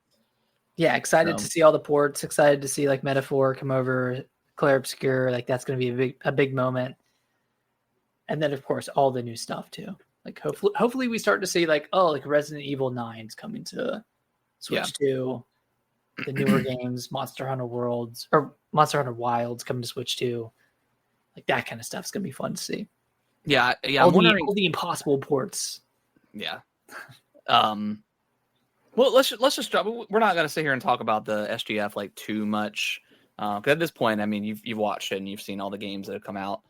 Speaker 2: Yeah, excited to see all the ports, excited to see like Metaphor come over, Clair Obscur, that's going to be a big moment. And then of course all the new stuff too. Like hopefully we start to see Resident Evil 9's coming to Switch 2, the newer games, Monster Hunter Wilds coming to Switch 2. Like that kind of stuff is going to be fun to see.
Speaker 1: Yeah.
Speaker 2: All the impossible ports.
Speaker 1: Yeah. Well, let's just drop. We're not going to sit here and talk about the SGF too much. Because at this point, I mean, you've watched it and you've seen all the games that have come out.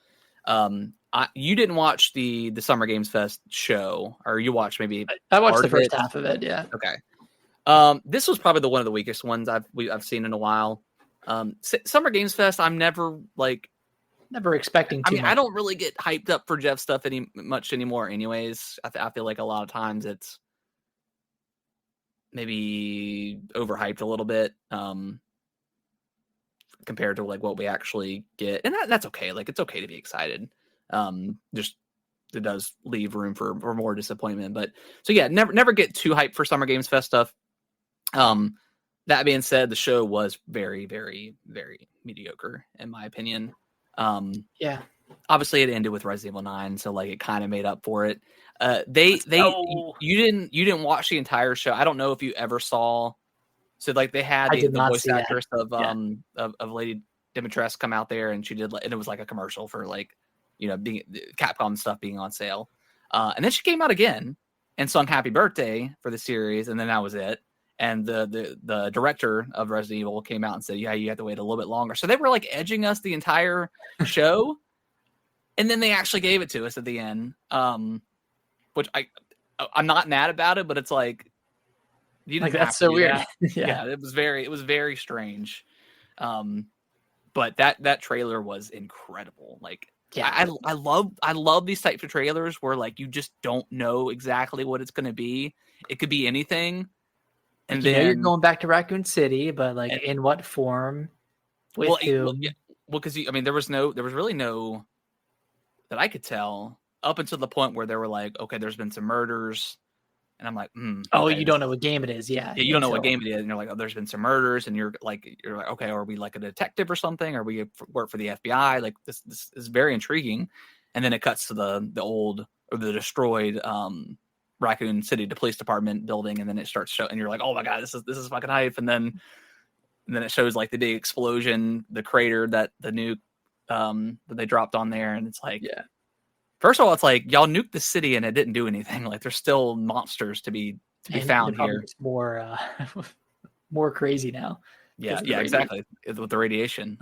Speaker 1: You didn't watch the Summer Games Fest show, or you watched maybe
Speaker 2: I watched the first half of it. Yeah.
Speaker 1: Okay. This was probably one of the weakest ones I've seen in a while. Summer Games Fest, I'm never
Speaker 2: expecting too much.
Speaker 1: I don't really get hyped up for Jeff stuff much anymore. Anyways, I feel like a lot of times it's maybe overhyped a little bit. Compared to like what we actually get, and that's okay. Like it's okay to be excited. Just it does leave room for more disappointment. But so yeah, never get too hyped for Summer Games Fest stuff. That being said, the show was very, very, very mediocre in my opinion.
Speaker 2: Yeah.
Speaker 1: Obviously, it ended with Resident Evil 9, so like it kind of made up for it. You didn't watch the entire show. I don't know if you ever saw. So like they had the voice actress of Lady Dimitrescu come out there, and she did, and it was like a commercial for like, being Capcom stuff being on sale. And then she came out again and sung Happy Birthday for the series, and then that was it. And the director of Resident Evil came out and said, yeah, you have to wait a little bit longer. So they were like edging us the entire show. And then they actually gave it to us at the end. Which I'm not mad about it, but it's like,
Speaker 2: that's so weird.
Speaker 1: Yeah, it was very strange. But that trailer was incredible. Like, yeah, I love these types of trailers where like you just don't know exactly what it's going to be. It could be anything. And then
Speaker 2: you're going back to Raccoon City, but like in what form?
Speaker 1: Because there was really no that I could tell up until the point where they were like, okay, there's been some murders. And I'm like,
Speaker 2: okay, you don't know what game it is. Yeah.
Speaker 1: You don't know what game it is. And you're like, oh, there's been some murders. And you're like, okay, are we like a detective or something? Or we work for the FBI? Like this is very intriguing. And then it cuts to the old or the destroyed Raccoon City, the police department building. And then it starts showing, and you're like, oh my God, this is fucking hype. And then it shows like the big explosion, the crater that the nuke that they dropped on there. And it's like, yeah. First of all, it's like y'all nuked the city and it didn't do anything. Like there's still monsters to be found here.
Speaker 2: It's more crazy now.
Speaker 1: Yeah, exactly. With the radiation.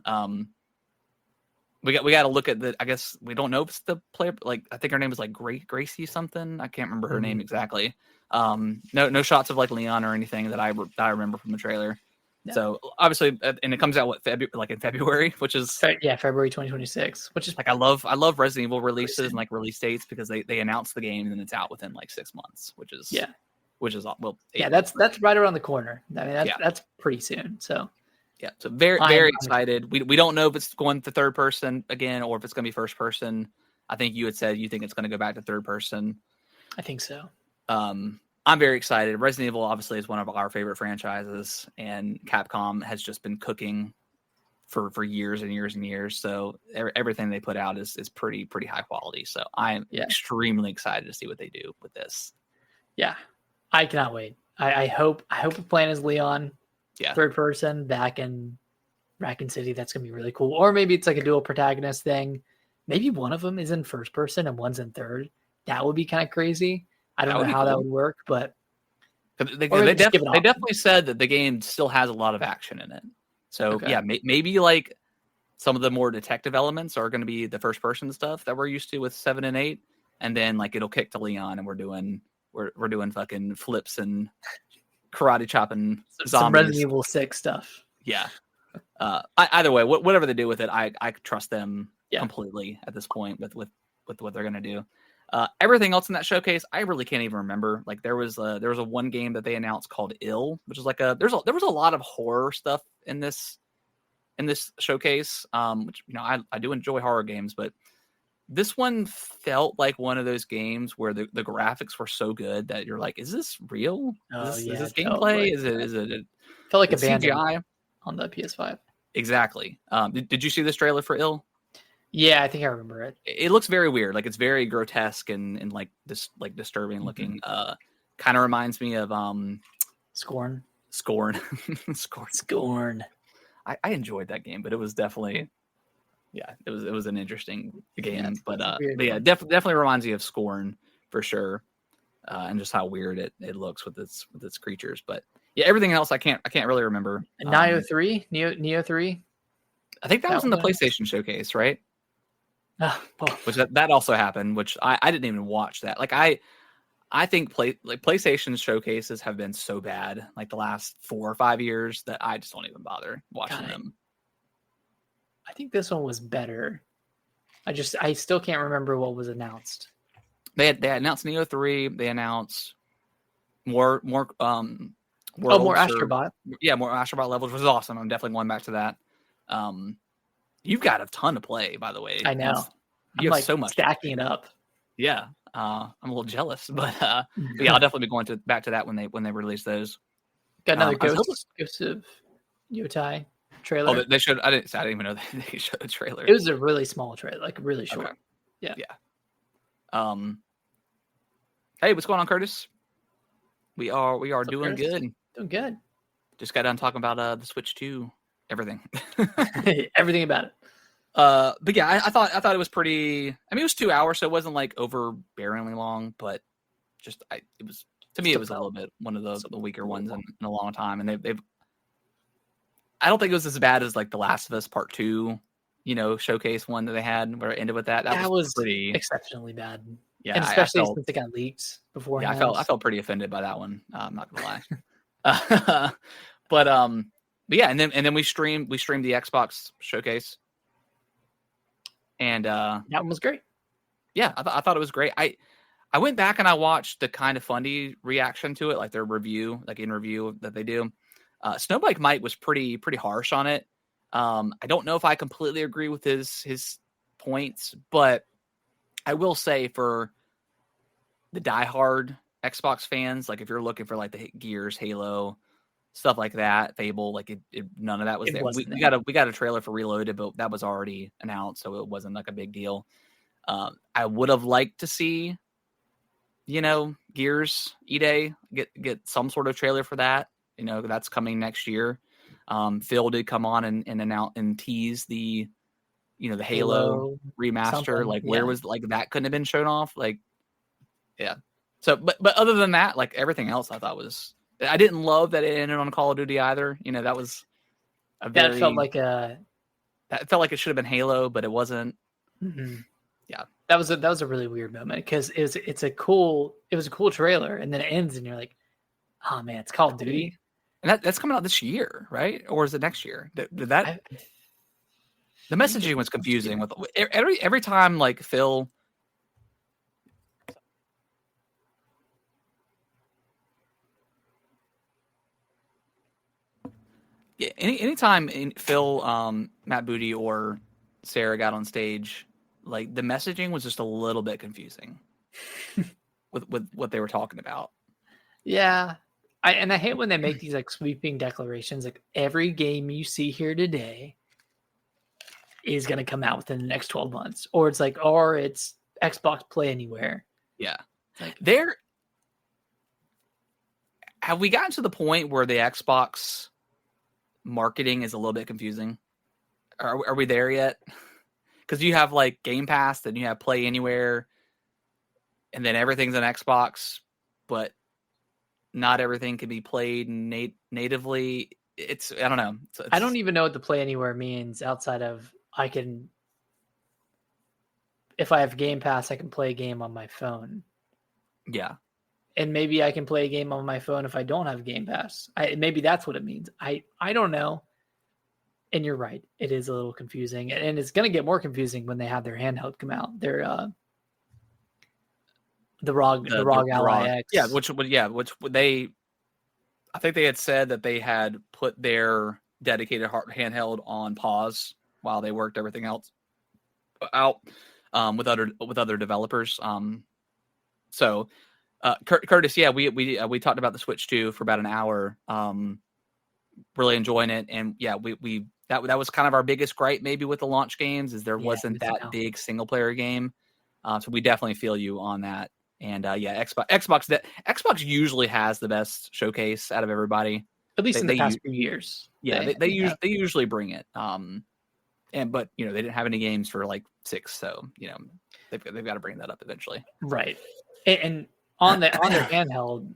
Speaker 1: We got to look at the. I guess we don't know if it's the player. Like I think her name is like Gracie something. I can't remember her name exactly. No shots of like Leon or anything that I remember from the trailer. Yeah. So obviously, and it comes out in February, which is
Speaker 2: February 2026, which is
Speaker 1: like I love Resident Evil releases and like release dates because they announce the game and then it's out within like 6 months, which is
Speaker 2: that's right around the corner. I mean that's pretty soon. So
Speaker 1: yeah, so very excited. We don't know if it's going to third person again or if it's going to be first person. I think you had said you think it's going to go back to third person.
Speaker 2: I think so.
Speaker 1: I'm very excited. Resident Evil obviously is one of our favorite franchises, and Capcom has just been cooking for years and years and years. So everything they put out is pretty high quality. So I'm extremely excited to see what they do with this.
Speaker 2: Yeah, I cannot wait. I hope the plan is Leon, third person back in Raccoon City. That's gonna be really cool. Or maybe it's like a dual protagonist thing. Maybe one of them is in first person and one's in third. That would be kind of crazy. I don't know how that would work, but
Speaker 1: they definitely said that the game still has a lot of action in it. So maybe like some of the more detective elements are going to be the first person stuff that we're used to with 7 and 8, and then like it'll kick to Leon and we're doing fucking flips and karate chopping zombies.
Speaker 2: Some Resident Evil 6 stuff.
Speaker 1: Yeah. Either way, whatever they do with it, I trust them completely at this point with what they're going to do. Everything else in that showcase, I really can't even remember. Like there was a one game that they announced called Ill, which is like there was a lot of horror stuff in this showcase. Which I do enjoy horror games, but this one felt like one of those games where the graphics were so good that you're like, is this real? Is this gameplay? Is it
Speaker 2: felt like abandoned CGI on the PS5?
Speaker 1: Exactly. Did you see this trailer for Ill?
Speaker 2: Yeah, I think I remember it.
Speaker 1: It looks very weird. Like it's very grotesque and like this like disturbing looking. Kind of reminds me of
Speaker 2: Scorn.
Speaker 1: Scorn.
Speaker 2: I
Speaker 1: enjoyed that game, but it was definitely it was an interesting game. But definitely reminds me of Scorn for sure. And just how weird it looks with its creatures. But yeah, everything else I can't really remember.
Speaker 2: Neo 3? Neo 3?
Speaker 1: I think that was in the PlayStation showcase, right? which that also happened. Which I didn't even watch that. Like I think PlayStation showcases have been so bad like the last 4 or 5 years that I just don't even bother watching them.
Speaker 2: I think this one was better. I still can't remember what was announced.
Speaker 1: They announced Neo 3. They announced more
Speaker 2: more
Speaker 1: Astrobot. Yeah, more Astrobot levels, which is awesome. I'm definitely going back to that. You've got a ton to play, by the way.
Speaker 2: I know.
Speaker 1: You have so much
Speaker 2: stacking it up.
Speaker 1: Yeah, I'm a little jealous, but yeah, I'll definitely be going back to that when they release those.
Speaker 2: Got another Ghost of Yotai trailer.
Speaker 1: Oh, they showed. I didn't even know they showed a trailer.
Speaker 2: It was a really small trailer, like really short. Okay. Yeah.
Speaker 1: Hey, what's going on, Curtis? We are doing
Speaker 2: Curtis?
Speaker 1: good.
Speaker 2: Doing good.
Speaker 1: Just got done talking about the Switch 2, everything.
Speaker 2: Everything about it.
Speaker 1: But yeah, I thought it was pretty. I mean, it was 2 hours, so it wasn't like overbearingly long, but just it was to me. It was a little bit one of the weaker ones in a long time, and they've. I don't think it was as bad as like The Last of Us Part 2, showcase one that they had where it ended with that. That was pretty
Speaker 2: exceptionally bad.
Speaker 1: Yeah,
Speaker 2: and especially since it got leaked before.
Speaker 1: Yeah, I felt pretty offended by that one. I'm not gonna lie. But yeah, and then we streamed the Xbox showcase. And
Speaker 2: that one was great.
Speaker 1: Yeah, I thought it was great. I went back and I watched the Kind of Funny reaction to it, like their review, like in review that they do. Snowbike Mike was pretty harsh on it. I don't know if I completely agree with his points, but I will say for the diehard Xbox fans, like if you're looking for like the Gears, Halo, stuff like that, Fable, like none of that was there. We got a trailer for Reloaded, but that was already announced, so it wasn't like a big deal. I would have liked to see, Gears E-Day get some sort of trailer for that. That's coming next year. Phil did come on and announce and tease the Halo remaster. Like where was like that couldn't have been shown off. Like, yeah. So, but other than that, like everything else, I thought was. I didn't love that it ended on Call of Duty either. That was
Speaker 2: that felt like
Speaker 1: it should have been Halo, but it wasn't.
Speaker 2: Mm-hmm.
Speaker 1: Yeah,
Speaker 2: that was a really weird moment because it was a cool trailer, and then it ends, and you're like, oh man, it's Call of Duty,
Speaker 1: and that's coming out this year, right? Or is it next year? Did that? The messaging was confusing with every time like Phil. Yeah, anytime Phil, Matt Booty, or Sarah got on stage, like the messaging was just a little bit confusing with what they were talking about.
Speaker 2: Yeah, I hate when they make these like sweeping declarations, like every game you see here today is going to come out within the next 12 months, or it's Xbox Play Anywhere.
Speaker 1: Yeah, like have we gotten to the point where the Xbox marketing is a little bit confusing? Are we there yet? Because you have like Game Pass, then you have Play Anywhere, and then everything's on Xbox, but not everything can be played natively. I don't know.
Speaker 2: I don't even know what the Play Anywhere means outside of if I have Game Pass, I can play a game on my phone.
Speaker 1: Yeah.
Speaker 2: And maybe I can play a game on my phone if I don't have Game Pass. Maybe that's what it means. I don't know. And you're right. It is a little confusing. And it's going to get more confusing when they have their handheld come out. Their the ROG Ally X.
Speaker 1: Yeah, which they I think they had said that they had put their dedicated handheld on pause while they worked everything else out with other developers. So Curtis, yeah, we talked about the Switch 2 for about an hour. Really enjoying it, and yeah, that was kind of our biggest gripe maybe with the launch games is there wasn't that big single player game. So we definitely feel you on that. And yeah, Xbox usually has the best showcase out of everybody,
Speaker 2: at least in the past few years.
Speaker 1: Yeah, they usually bring it. But they didn't have any games for like 6, so they've got to bring that up eventually,
Speaker 2: right? And on their handheld,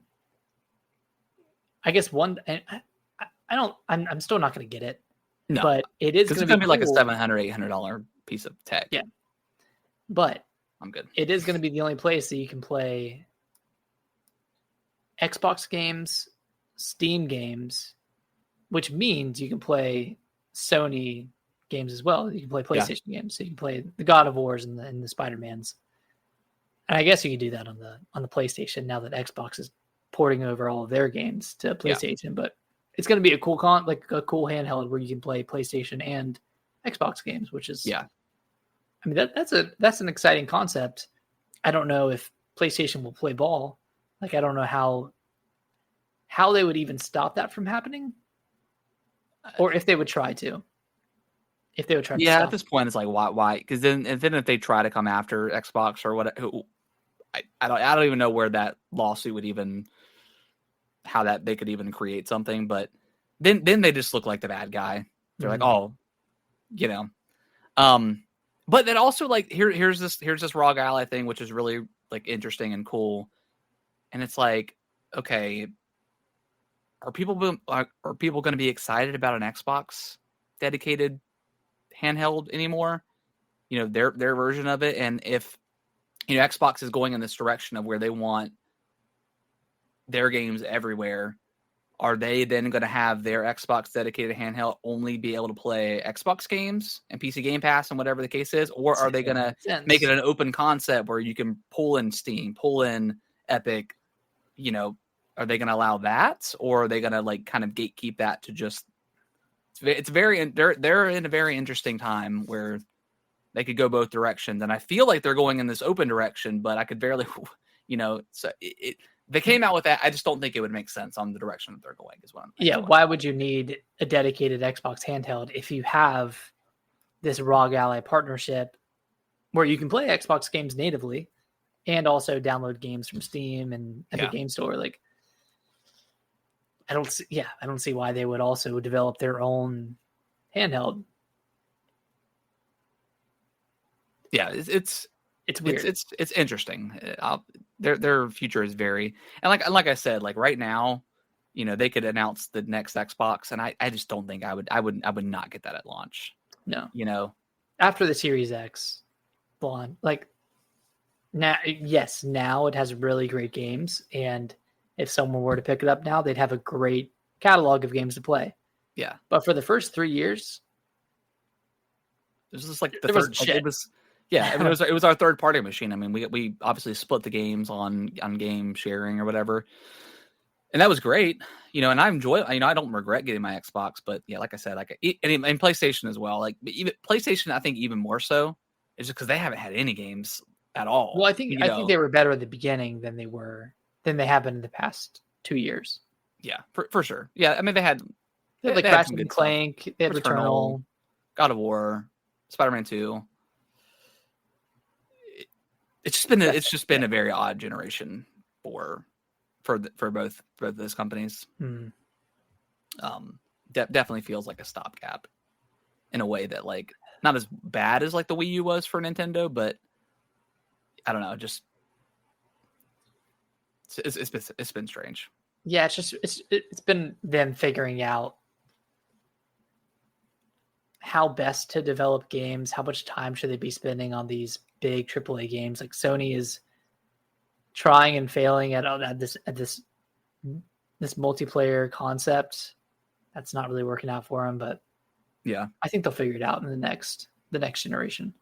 Speaker 2: I guess I'm still not going to get it. No, but it is going to
Speaker 1: be like a $700-$800 piece of tech.
Speaker 2: Yeah, but
Speaker 1: I'm good.
Speaker 2: It is going to be the only place that you can play Xbox games, Steam games, which means you can play Sony games as well. You can play PlayStation games, so you can play the God of Wars and the Spider-Mans. And I guess you can do that on the PlayStation now that Xbox is porting over all of their games to PlayStation. Yeah. But it's going to be a cool a cool handheld where you can play PlayStation and Xbox games, which is I mean that's an exciting concept. I don't know if PlayStation will play ball. Like I don't know how they would even stop that from happening, or if they would try to. If they would try, to stop
Speaker 1: at this point, it's like why? Because then if they try to come after Xbox or what, I don't even know where that lawsuit would even, how that they could even create something. But then they just look like the bad guy. They're like, oh, but then also like here's this Raw Ally thing, which is really like interesting and cool. And it's like, okay, are people going to be excited about an Xbox dedicated handheld anymore? Their version of it. And if Xbox is going in this direction of where they want their games everywhere, are they then going to have their Xbox dedicated handheld only be able to play Xbox games and PC Game Pass and whatever the case is? Or are they going to make it an open concept where you can pull in Steam, pull in Epic? Are they going to allow that? Or are they going to like kind of gatekeep that to just, they're in a very interesting time where they could go both directions. And I feel like they're going in this open direction, but I could barely, so they came out with that. I just don't think it would make sense on the direction that they're going is what I'm
Speaker 2: why would you need a dedicated Xbox handheld if you have this ROG Ally partnership where you can play Xbox games natively and also download games from Steam and Epic Game Store? Like, I don't see why they would also develop their own handheld.
Speaker 1: Yeah, it's weird. It's interesting. Their future is very, and like I said, like right now, they could announce the next Xbox, and I just don't think I would not get that at launch.
Speaker 2: No, after the Series X, like now it has really great games, and if someone were to pick it up now, they'd have a great catalog of games to play.
Speaker 1: Yeah,
Speaker 2: but for the first 3 years,
Speaker 1: it was just like the third. Like it was. Yeah, I mean, it was our third party machine. I mean, we obviously split the games on game sharing or whatever, and that was great. And I enjoy it. I don't regret getting my Xbox, but yeah, like I said, and PlayStation as well. Like even PlayStation, I think even more so, is just because they haven't had any games at all.
Speaker 2: Well, I think they were better at the beginning than they have been in the past 2 years.
Speaker 1: Yeah, for sure. Yeah, I mean they had
Speaker 2: like Ratchet and Clank, they had Returnal,
Speaker 1: God of War, Spider-Man 2. It's just been a very odd generation for both those companies. Definitely feels like a stopgap in a way that like not as bad as like the Wii U was for Nintendo, but I don't know, just it's been strange.
Speaker 2: Yeah, it's been them figuring out how best to develop games, how much time should they be spending on these big AAA games. Like Sony is trying and failing at this multiplayer concept. That's not really working out for them, but
Speaker 1: yeah,
Speaker 2: I think they'll figure it out in the next generation.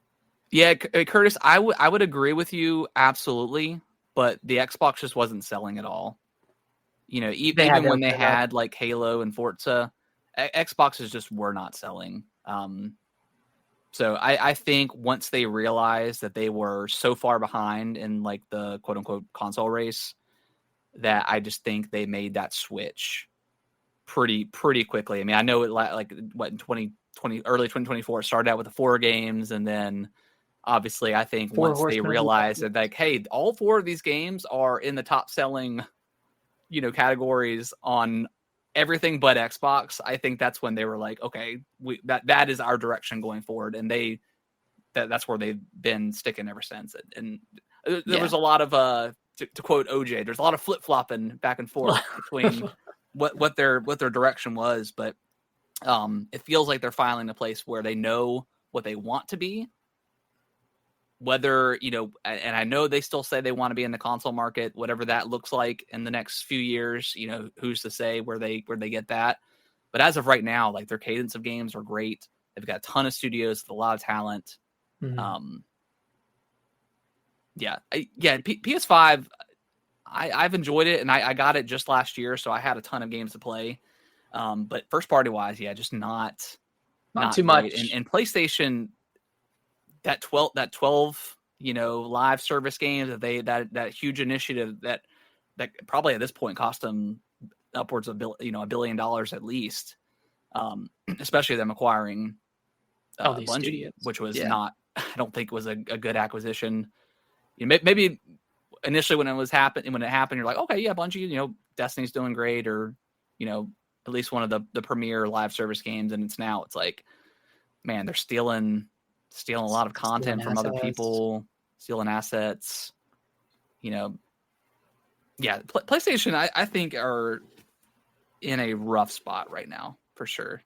Speaker 1: Yeah, Curtis, I would agree with you absolutely, but the Xbox just wasn't selling at all. Even when they had like Halo and Forza, Xboxes just were not selling. So I think once they realized that they were so far behind in like the quote unquote console race, that I just think they made that switch pretty quickly. I mean, I know it like what in 2020, early 2024, it started out with the 4 games, and then obviously I think once they realized that like, hey, all 4 of these games are in the top selling, categories on everything but Xbox, I think that's when they were like, okay, that is our direction going forward, and that's where they've been sticking ever since. And there was a lot of to quote OJ, there's a lot of flip flopping back and forth between what their direction was, but it feels like they're finally in a place where they know what they want to be, whether, and I know they still say they want to be in the console market, whatever that looks like in the next few years, who's to say where they get that. But as of right now, like their cadence of games are great. They've got a ton of studios with a lot of talent.
Speaker 2: Mm-hmm.
Speaker 1: PS5, I've enjoyed it, and I got it just last year, so I had a ton of games to play. But first party wise, just not
Speaker 2: too
Speaker 1: great.
Speaker 2: much.
Speaker 1: And PlayStation, that 12 live service games that huge initiative that probably at this point cost them upwards of $1 billion at least, especially them acquiring
Speaker 2: these
Speaker 1: Bungie,
Speaker 2: studios,
Speaker 1: which was not, I don't think was a good acquisition. Maybe initially when it happened, you're like, okay, yeah, Bungie, Destiny's doing great, or at least one of the premier live service games, and it's like, man, they're stealing a lot of content from other people, stealing assets. PlayStation, I think are in a rough spot right now for sure.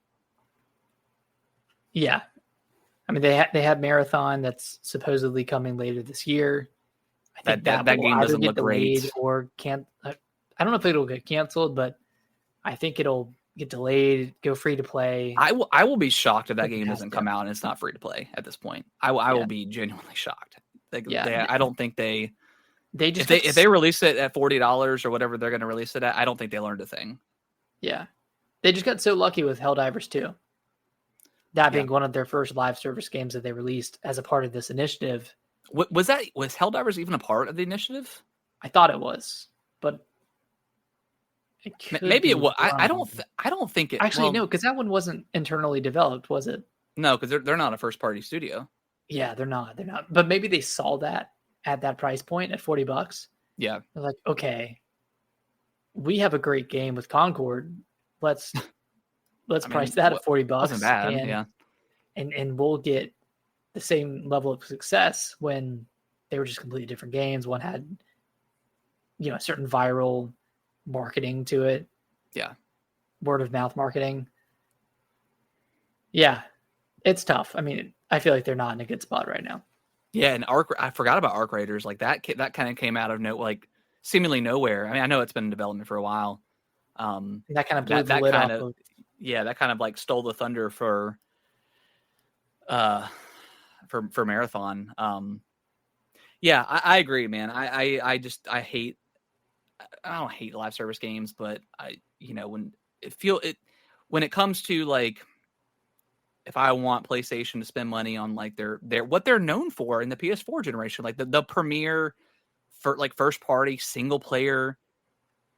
Speaker 2: Yeah, I mean they have Marathon that's supposedly coming later this year. I think that game doesn't look great, or can't. I don't know if it'll get canceled, but I think it'll get delayed, go free to play.
Speaker 1: I will be shocked if that game doesn't come out and it's not free to play at this point. I will be genuinely shocked. I don't think they just if they release it at $40 or whatever they're going to release it at, I don't think they learned a thing.
Speaker 2: Yeah, they just got so lucky with Helldivers 2. That being one of their first live service games that they released as a part of this initiative.
Speaker 1: Was Helldivers even a part of the initiative?
Speaker 2: I thought it was, but
Speaker 1: maybe it was. I don't think it
Speaker 2: actually no, because that one wasn't internally developed, was it?
Speaker 1: No, because they're not a first party studio.
Speaker 2: Yeah, they're not. But maybe they saw that at that price point at $40.
Speaker 1: Yeah,
Speaker 2: they're like, okay, we have a great game with Concord. Let's price that at $40.
Speaker 1: Wasn't bad,
Speaker 2: and we'll get the same level of success when they were just completely different games. One had, a certain viral marketing to it.
Speaker 1: Yeah.
Speaker 2: Word of mouth marketing. Yeah. It's tough. I mean, I feel like they're not in a good spot right now.
Speaker 1: Yeah. And I forgot about Arc Raiders. Like that kind of came out of seemingly nowhere. I mean, I know it's been in development for a while.
Speaker 2: That kind of blew the lid off.
Speaker 1: That kind of like stole the thunder for Marathon. I agree, man. I don't hate live service games, but when it comes to like, if I want PlayStation to spend money on like their what they're known for in the PS4 generation, like the premier for like first party single player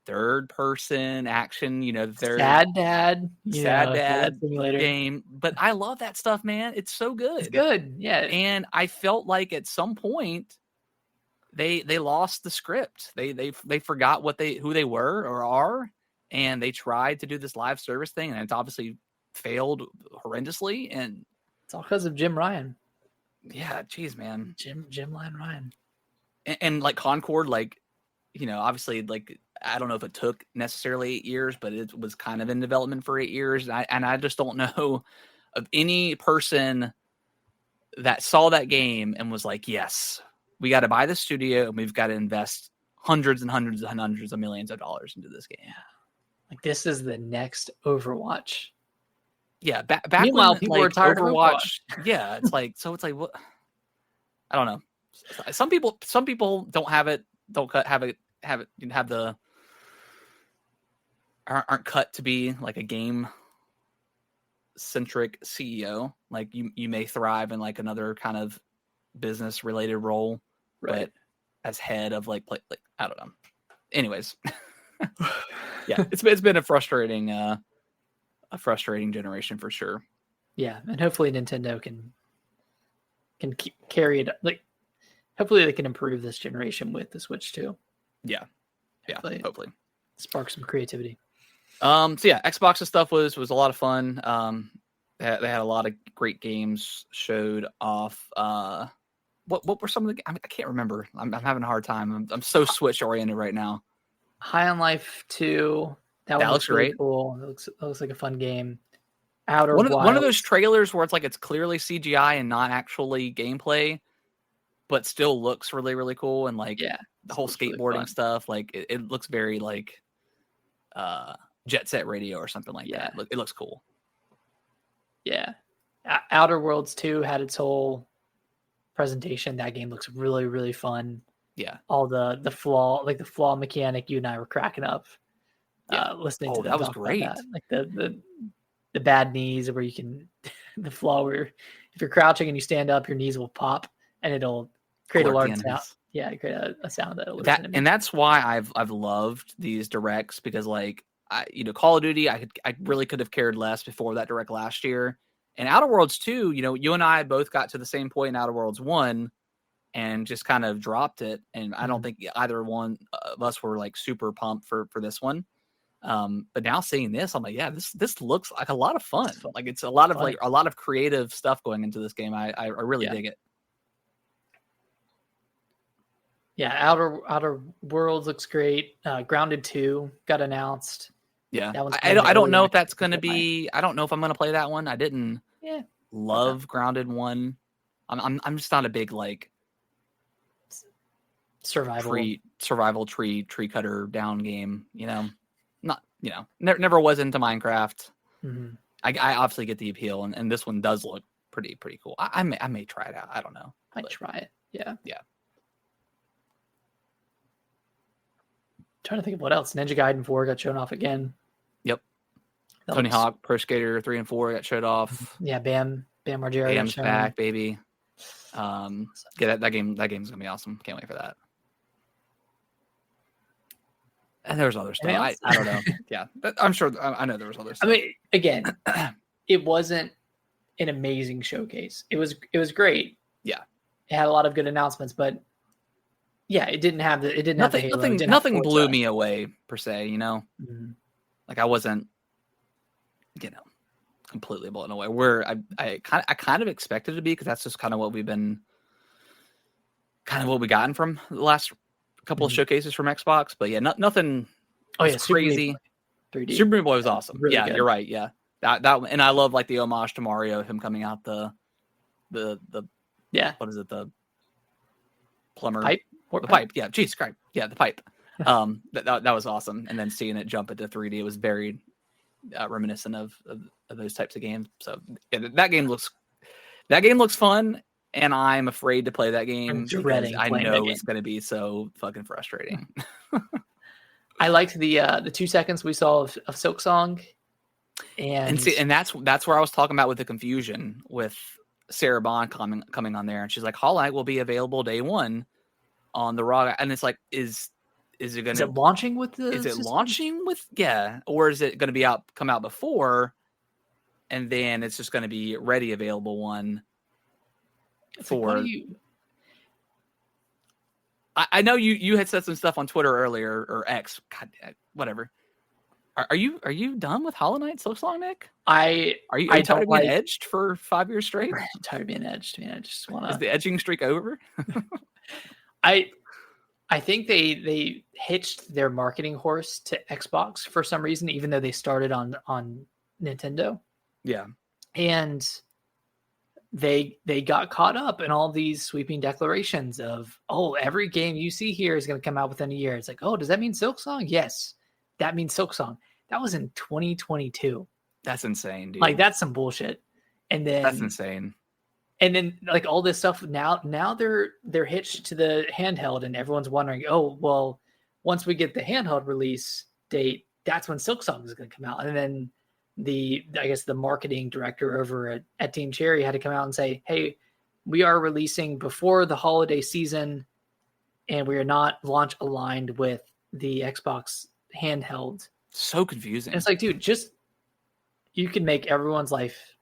Speaker 1: third person action, their
Speaker 2: sad dad
Speaker 1: game. But I love that stuff, man. It's so good.
Speaker 2: It's good. Yeah.
Speaker 1: And I felt like at some point they lost the script. They forgot who they were or are, and they tried to do this live service thing, and it's obviously failed horrendously. And
Speaker 2: it's all because of Jim Ryan.
Speaker 1: Yeah, geez, man.
Speaker 2: Jim Ryan.
Speaker 1: And like Concord, like, obviously, like, I don't know if it took necessarily 8 years, but it was kind of in development for 8 years. And I just don't know of any person that saw that game and was like, yes, we got to buy the studio and we've got to invest hundreds and hundreds and hundreds of millions of dollars into this game.
Speaker 2: Like, this is the next Overwatch.
Speaker 1: Yeah. Back
Speaker 2: Meanwhile,
Speaker 1: when
Speaker 2: people were tired of Overwatch.
Speaker 1: Yeah. It's like, what? I don't know. Some people don't have it. Aren't cut to be like a game centric CEO. Like you may thrive in like another kind of business related role, right? But as head of like I don't know. Anyways, yeah, it's been a frustrating generation for sure.
Speaker 2: Yeah, and hopefully Nintendo can carry it. Like, hopefully they can improve this generation with the Switch too.
Speaker 1: Yeah, hopefully
Speaker 2: spark some creativity.
Speaker 1: So yeah, Xbox's stuff was a lot of fun. They had a lot of great games showed off. What were some of the? I can't remember. I'm having a hard time. I'm so Switch oriented right now.
Speaker 2: High on Life 2. That looks really great. Cool. It looks like a fun game.
Speaker 1: One of those trailers where it's like it's clearly CGI and not actually gameplay. but still looks really, really cool. And like the whole skateboarding really stuff, like it looks very like Jet Set Radio or something like that. It looks cool.
Speaker 2: Yeah. Outer Worlds 2 had its whole presentation. That game looks really, really fun.
Speaker 1: Yeah.
Speaker 2: All the flaw mechanic you and I were cracking up. Listening to them
Speaker 1: that was great.
Speaker 2: That. Like the bad knees where you can the flaw where if you're crouching and you stand up, your knees will pop and it'll create a large sound. Yeah, create a sound that
Speaker 1: and that's why I've loved these directs, because like Call of Duty, I really could have cared less before that direct last year. And Outer Worlds 2, you and I both got to the same point in Outer Worlds 1 and just kind of dropped it. And I don't think either one of us were like super pumped for this one. But now seeing this, I'm like, yeah, this looks like a lot of fun. Like it's a lot of creative stuff going into this game. I really dig it.
Speaker 2: Yeah, Outer Worlds looks great. Grounded 2 got announced.
Speaker 1: Yeah, I don't know if that's going to be. I don't know if I'm going to play that one. I didn't love Grounded 1. I'm just not a big like survival tree cutter down game. Never was into Minecraft.
Speaker 2: Mm-hmm.
Speaker 1: I obviously get the appeal, and this one does look pretty cool. I may try it out. I don't know.
Speaker 2: I'd try it. Yeah. Trying to think of what else. Ninja Gaiden 4 got shown off again.
Speaker 1: Yep. Tony Hawk Pro Skater 3 and 4 got showed off.
Speaker 2: Yeah, Bam Margera.
Speaker 1: Bam's back, baby. That game's gonna be awesome. Can't wait for that. And there's other stuff. I don't know. Yeah, I'm sure. I know there was other stuff.
Speaker 2: I mean, again, it wasn't an amazing showcase. It was great.
Speaker 1: Yeah,
Speaker 2: it had a lot of good announcements, but yeah, it didn't have the Halo.
Speaker 1: Nothing blew me away per se.
Speaker 2: Mm-hmm.
Speaker 1: Like I wasn't, completely blown away. Where I kind of expected it to be, because that's just kind of what we gotten from the last couple of showcases from Xbox. But yeah, nothing. Crazy.
Speaker 2: 3D.
Speaker 1: Super Meat Boy was awesome.
Speaker 2: Really good.
Speaker 1: You're right. Yeah, that and I love like the homage to Mario, him coming out the what is it, the plumber
Speaker 2: pipe?
Speaker 1: The pipe. Yeah, Jesus Christ. Yeah, the pipe. That was awesome. And then seeing it jump into 3D, it was very reminiscent of those types of games. So that game looks fun, and I'm afraid to play that game because I know it's going to be so fucking frustrating.
Speaker 2: I liked the 2 seconds we saw of Silksong, and
Speaker 1: that's where I was talking about with the confusion with Sarah Bond coming on there, and she's like, Hollow Knight will be available day 1 on the Raw, and it's like, is it
Speaker 2: launching with the?
Speaker 1: Is it launching with or is it going to come out before, and then it's just going to be ready available one for?
Speaker 2: Like,
Speaker 1: I know you had said some stuff on Twitter earlier, or X, God, whatever. Are you done with Hollow Knight Silksong, Nick? Are you tired of being edged for 5 years straight?
Speaker 2: I'm tired of being edged, man. I just want to.
Speaker 1: Is the edging streak over?
Speaker 2: I think they hitched their marketing horse to Xbox for some reason, even though they started on Nintendo.
Speaker 1: Yeah.
Speaker 2: And they got caught up in all these sweeping declarations of, every game you see here is going to come out within a year. It's like, does that mean Silksong? Yes, that means Silksong. That was in 2022.
Speaker 1: That's insane, dude.
Speaker 2: Like, that's some bullshit. And then
Speaker 1: that's insane.
Speaker 2: And then like all this stuff now they're hitched to the handheld, and everyone's wondering, once we get the handheld release date, that's when Silksong is going to come out. And then the marketing director over at Team Cherry had to come out and say, hey, we are releasing before the holiday season, and we are not launch aligned with the Xbox handheld.
Speaker 1: So confusing.
Speaker 2: And it's like, dude, you can make everyone's life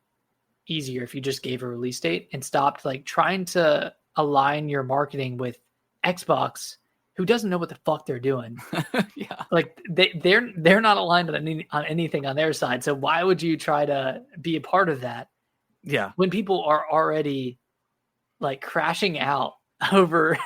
Speaker 2: easier if you just gave a release date and stopped like trying to align your marketing with Xbox, who doesn't know what the fuck they're doing.
Speaker 1: Yeah,
Speaker 2: like they're not aligned on anything on their side. So why would you try to be a part of that?
Speaker 1: Yeah,
Speaker 2: when people are already like crashing out over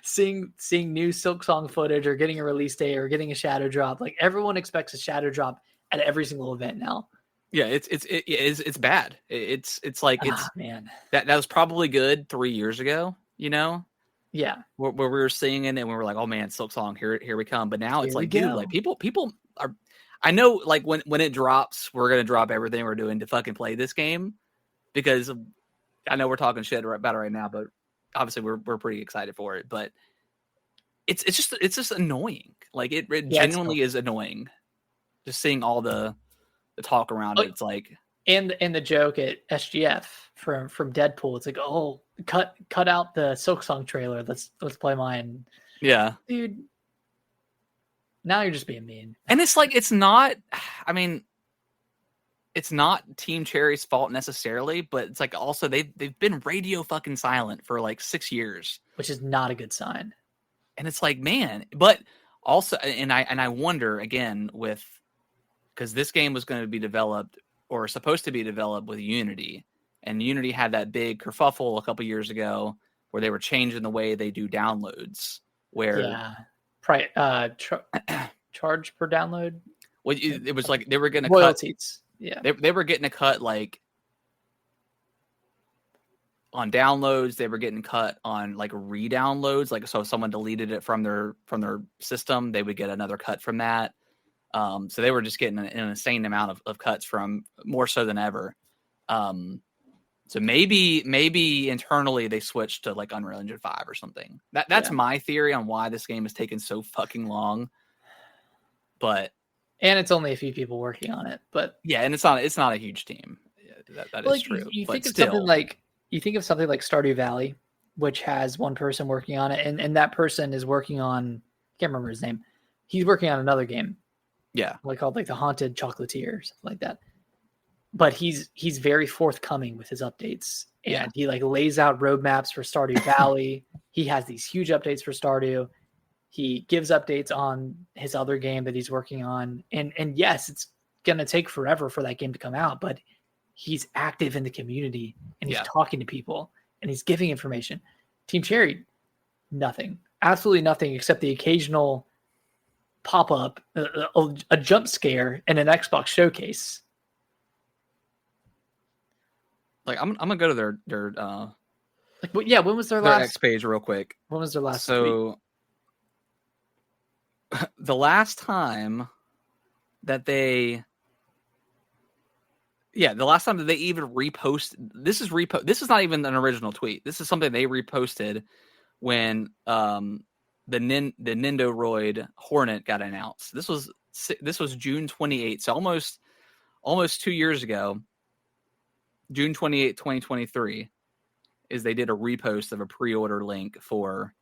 Speaker 2: seeing new Silksong footage or getting a release date or getting a shadow drop. Like everyone expects a shadow drop at every single event now.
Speaker 1: Yeah, it's bad. It's like
Speaker 2: man.
Speaker 1: That was probably good 3 years ago, you know?
Speaker 2: Yeah.
Speaker 1: Where we were singing and we were like, oh man, Silksong, here we come. But now it's
Speaker 2: Here we
Speaker 1: like, dude,
Speaker 2: go.
Speaker 1: like people are, I know like when it drops, we're going to drop everything we're doing to fucking play this game, because I know we're talking shit about it right now, but obviously we're pretty excited for it. But it's just annoying. Like it genuinely is annoying. Just seeing all the talk around it. It's like,
Speaker 2: and the joke at SGF from Deadpool, it's like, oh, cut out the Silksong trailer. Let's play mine.
Speaker 1: Yeah,
Speaker 2: dude. Now you're just being mean.
Speaker 1: And it's like, it's not. I mean, it's not Team Cherry's fault necessarily, but it's like also they've been radio fucking silent for like 6 years,
Speaker 2: which is not a good sign.
Speaker 1: And it's like, man, but also, and I wonder again because this game was going to be developed or supposed to be developed with Unity, and Unity had that big kerfuffle a couple years ago where they were changing the way they do downloads. Where
Speaker 2: charge per download.
Speaker 1: Well, it was like they were going to
Speaker 2: royalties.
Speaker 1: Yeah, they were getting a cut like on downloads. They were getting cut on like re-downloads. Like, so if someone deleted it from their system, they would get another cut from that. So they were just getting an insane amount of cuts from more so than ever. So maybe internally they switched to like Unreal Engine 5 or something. That's my theory on why this game has taken so fucking long.
Speaker 2: And it's only a few people working on it, but
Speaker 1: yeah, and it's not a huge team. That is true.
Speaker 2: You think of something like Stardew Valley, which has one person working on it, and that person is working on, I can't remember his name. He's working on another game.
Speaker 1: Yeah.
Speaker 2: Called like the Haunted Chocolatier or something like that. But he's very forthcoming with his updates. And he like lays out roadmaps for Stardew Valley. He has these huge updates for Stardew. He gives updates on his other game that he's working on. And yes, it's going to take forever for that game to come out, but he's active in the community and he's talking to people and he's giving information. Team Cherry, nothing. Absolutely nothing except the occasional pop-up, a jump scare in an Xbox showcase.
Speaker 1: Like I'm gonna go to their
Speaker 2: when was their last
Speaker 1: X page real quick?
Speaker 2: When was their last
Speaker 1: tweet? The last time that they even reposted, this is not even an original tweet. This is something they reposted when the Nindoroid Hornet got announced. This was June 28th, so almost 2 years ago. June 28th, 2023 is they did a repost of a pre-order link for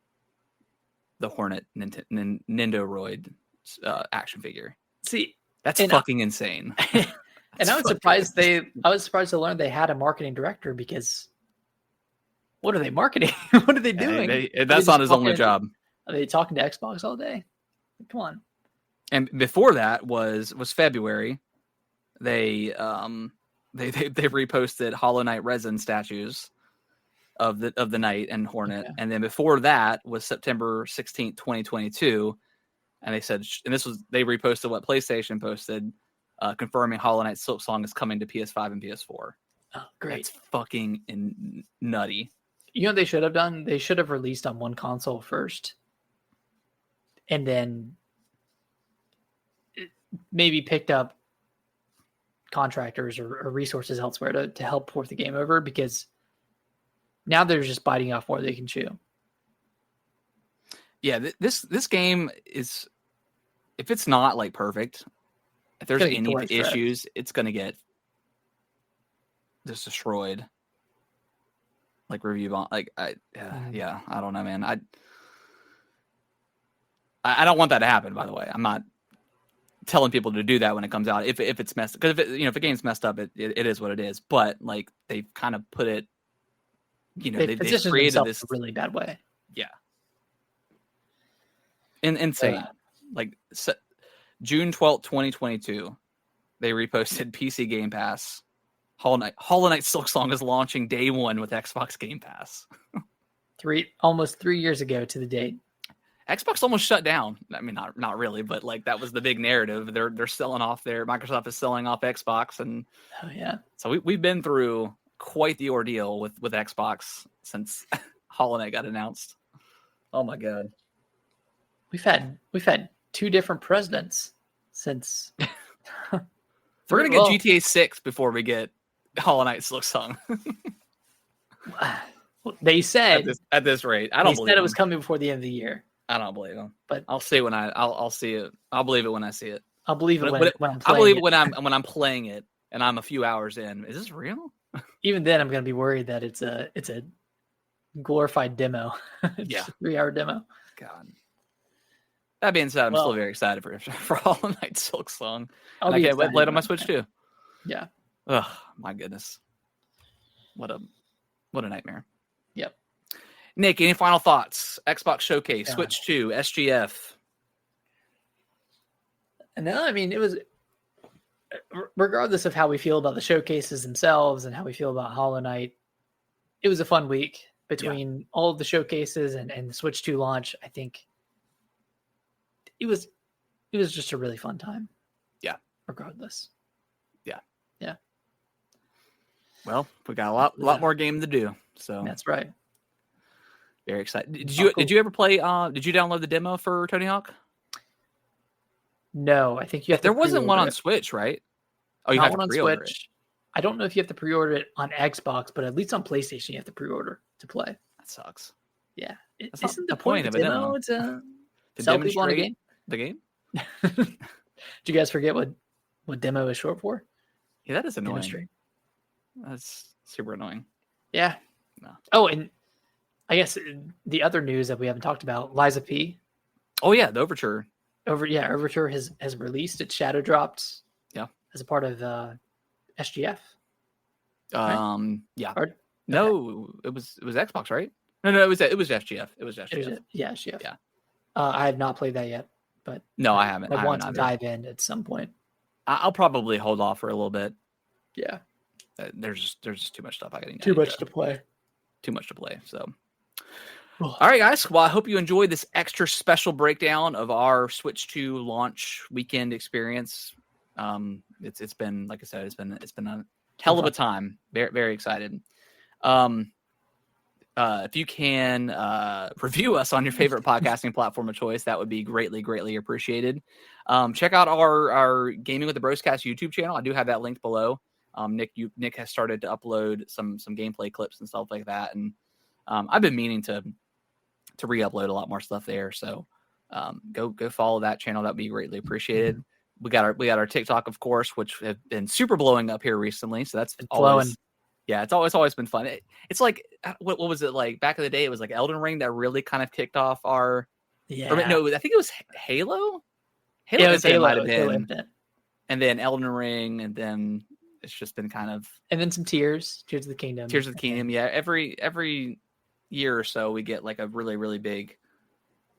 Speaker 1: the Hornet Nindoroid action figure.
Speaker 2: See,
Speaker 1: that's fucking insane.
Speaker 2: And I was surprised to learn they had a marketing director, because what are they marketing? What are they doing?
Speaker 1: That's not his only job.
Speaker 2: Are they talking to Xbox all day? Come on.
Speaker 1: And before that was February. They reposted Hollow Knight resin statues of the Knight and Hornet. And then before that was September 16th, 2022. And they said, and they reposted what PlayStation posted, confirming Hollow Knight Silksong is coming to PS5 and PS4.
Speaker 2: Oh, great.
Speaker 1: That's fucking nutty.
Speaker 2: You know what they should have done? They should have released on one console first, and then maybe picked up contractors or resources elsewhere to help port the game over, because now they're just biting off more they can chew.
Speaker 1: Yeah, this game is, if it's not like perfect, if there's any issues, it's gonna get just destroyed. Like review bomb, I don't know, man. I don't want that to happen. By the way, I'm not telling people to do that when it comes out. If it's messed up, because if a game's messed up, it is what it is. But like they've kind of put it, they've created this
Speaker 2: a really bad way.
Speaker 1: Yeah, insane. Like June 12th, 2022, they reposted PC Game Pass. Hollow Knight Silksong is launching day one with Xbox Game Pass.
Speaker 2: Almost 3 years ago to the date.
Speaker 1: Xbox almost shut down. I mean, not really, but like that was the big narrative. They're selling off Microsoft is selling off Xbox, and so we've been through quite the ordeal with Xbox since Hollow Knight got announced. Oh my god.
Speaker 2: We've had 2 different presidents since.
Speaker 1: We're gonna get GTA 6 before we get Hollow Knight Silksong.
Speaker 2: They said
Speaker 1: at this rate, I don't believe
Speaker 2: it was coming before the end of the year.
Speaker 1: I don't believe them,
Speaker 2: but
Speaker 1: I'll see when I'll see it. I'll believe it when I see it.
Speaker 2: I'll believe it when I'm playing
Speaker 1: I believe it when I'm playing it and I'm a few hours in. Is this real?
Speaker 2: Even then, I'm gonna be worried that it's a glorified demo.
Speaker 1: Yeah,
Speaker 2: 3-hour demo.
Speaker 1: God. That being said, I'm still very excited for Hollow Knight Silksong. I can't wait to play it on my Switch too.
Speaker 2: Yeah.
Speaker 1: Oh my goodness. What a nightmare.
Speaker 2: Yep.
Speaker 1: Nick, any final thoughts? Xbox Showcase, Switch 2, SGF.
Speaker 2: No, I mean, it was, regardless of how we feel about the showcases themselves and how we feel about Hollow Knight, it was a fun week between all of the showcases and the Switch 2 launch. I think it was just a really fun time.
Speaker 1: Yeah.
Speaker 2: Regardless.
Speaker 1: Yeah.
Speaker 2: Yeah.
Speaker 1: Well, we got a lot more game to do. So
Speaker 2: that's right.
Speaker 1: Very excited. Did you ever play did you download the demo for Tony Hawk?
Speaker 2: No, I think you have to.
Speaker 1: There wasn't one on Switch, right? Oh, you have to pre-order it.
Speaker 2: I don't know if you have to pre-order it on Xbox, but at least on PlayStation you have to pre-order to play.
Speaker 1: That sucks.
Speaker 2: Yeah.
Speaker 1: Isn't the point of a demo
Speaker 2: to sell people on a game?
Speaker 1: The game?
Speaker 2: Did you guys forget what demo is short for?
Speaker 1: Yeah, that is annoying.
Speaker 2: Demonstrate.
Speaker 1: That's super annoying.
Speaker 2: Yeah.
Speaker 1: No.
Speaker 2: Oh, and I guess the other news that we haven't talked about, Liza P.
Speaker 1: Oh yeah, the Overture.
Speaker 2: Overture has released its shadow dropped.
Speaker 1: Yeah.
Speaker 2: As a part of SGF.
Speaker 1: Right? Yeah.
Speaker 2: Okay.
Speaker 1: No, it was Xbox, right? No, it was SGF. It was SGF.
Speaker 2: SGF.
Speaker 1: Yeah.
Speaker 2: I have not played that yet, but
Speaker 1: no, I haven't.
Speaker 2: I want to dive in at some point.
Speaker 1: I'll probably hold off for a little bit.
Speaker 2: Yeah.
Speaker 1: There's just too much stuff I got
Speaker 2: too much to play.
Speaker 1: Too much to play. So, all right, guys. Well, I hope you enjoyed this extra special breakdown of our Switch 2 launch weekend experience. It's been, like I said, it's been a hell of a time. Very, very excited. If you can review us on your favorite podcasting platform of choice, that would be greatly, greatly appreciated. Check out our Gaming with the Broscast YouTube channel. I do have that linked below. Nick has started to upload some gameplay clips and stuff like that, and I've been meaning to re-upload a lot more stuff there. So go follow that channel. That'd be greatly appreciated. We got our TikTok, of course, which have been super blowing up here recently. So that's
Speaker 2: blowing.
Speaker 1: Yeah, it's always been fun. It's like, what was it like back in the day? It was like Elden Ring that really kind of kicked off our.
Speaker 2: Yeah.
Speaker 1: No, I think it was Halo.
Speaker 2: It was Halo.
Speaker 1: Might have been. And then Elden Ring, and then it's just been kind of.
Speaker 2: And then some Tears of the Kingdom.
Speaker 1: Tears of the Kingdom. Yeah, every year or so we get like a really, really big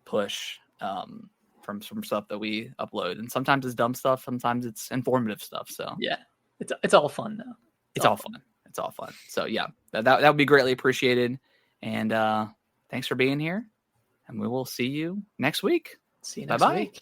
Speaker 1: push from stuff that we upload, and sometimes it's dumb stuff, sometimes it's informative stuff. So
Speaker 2: yeah, it's all fun though.
Speaker 1: It's all fun. It's all fun. So yeah, that would be greatly appreciated. And thanks for being here. And we will see you next week.
Speaker 2: See you next week.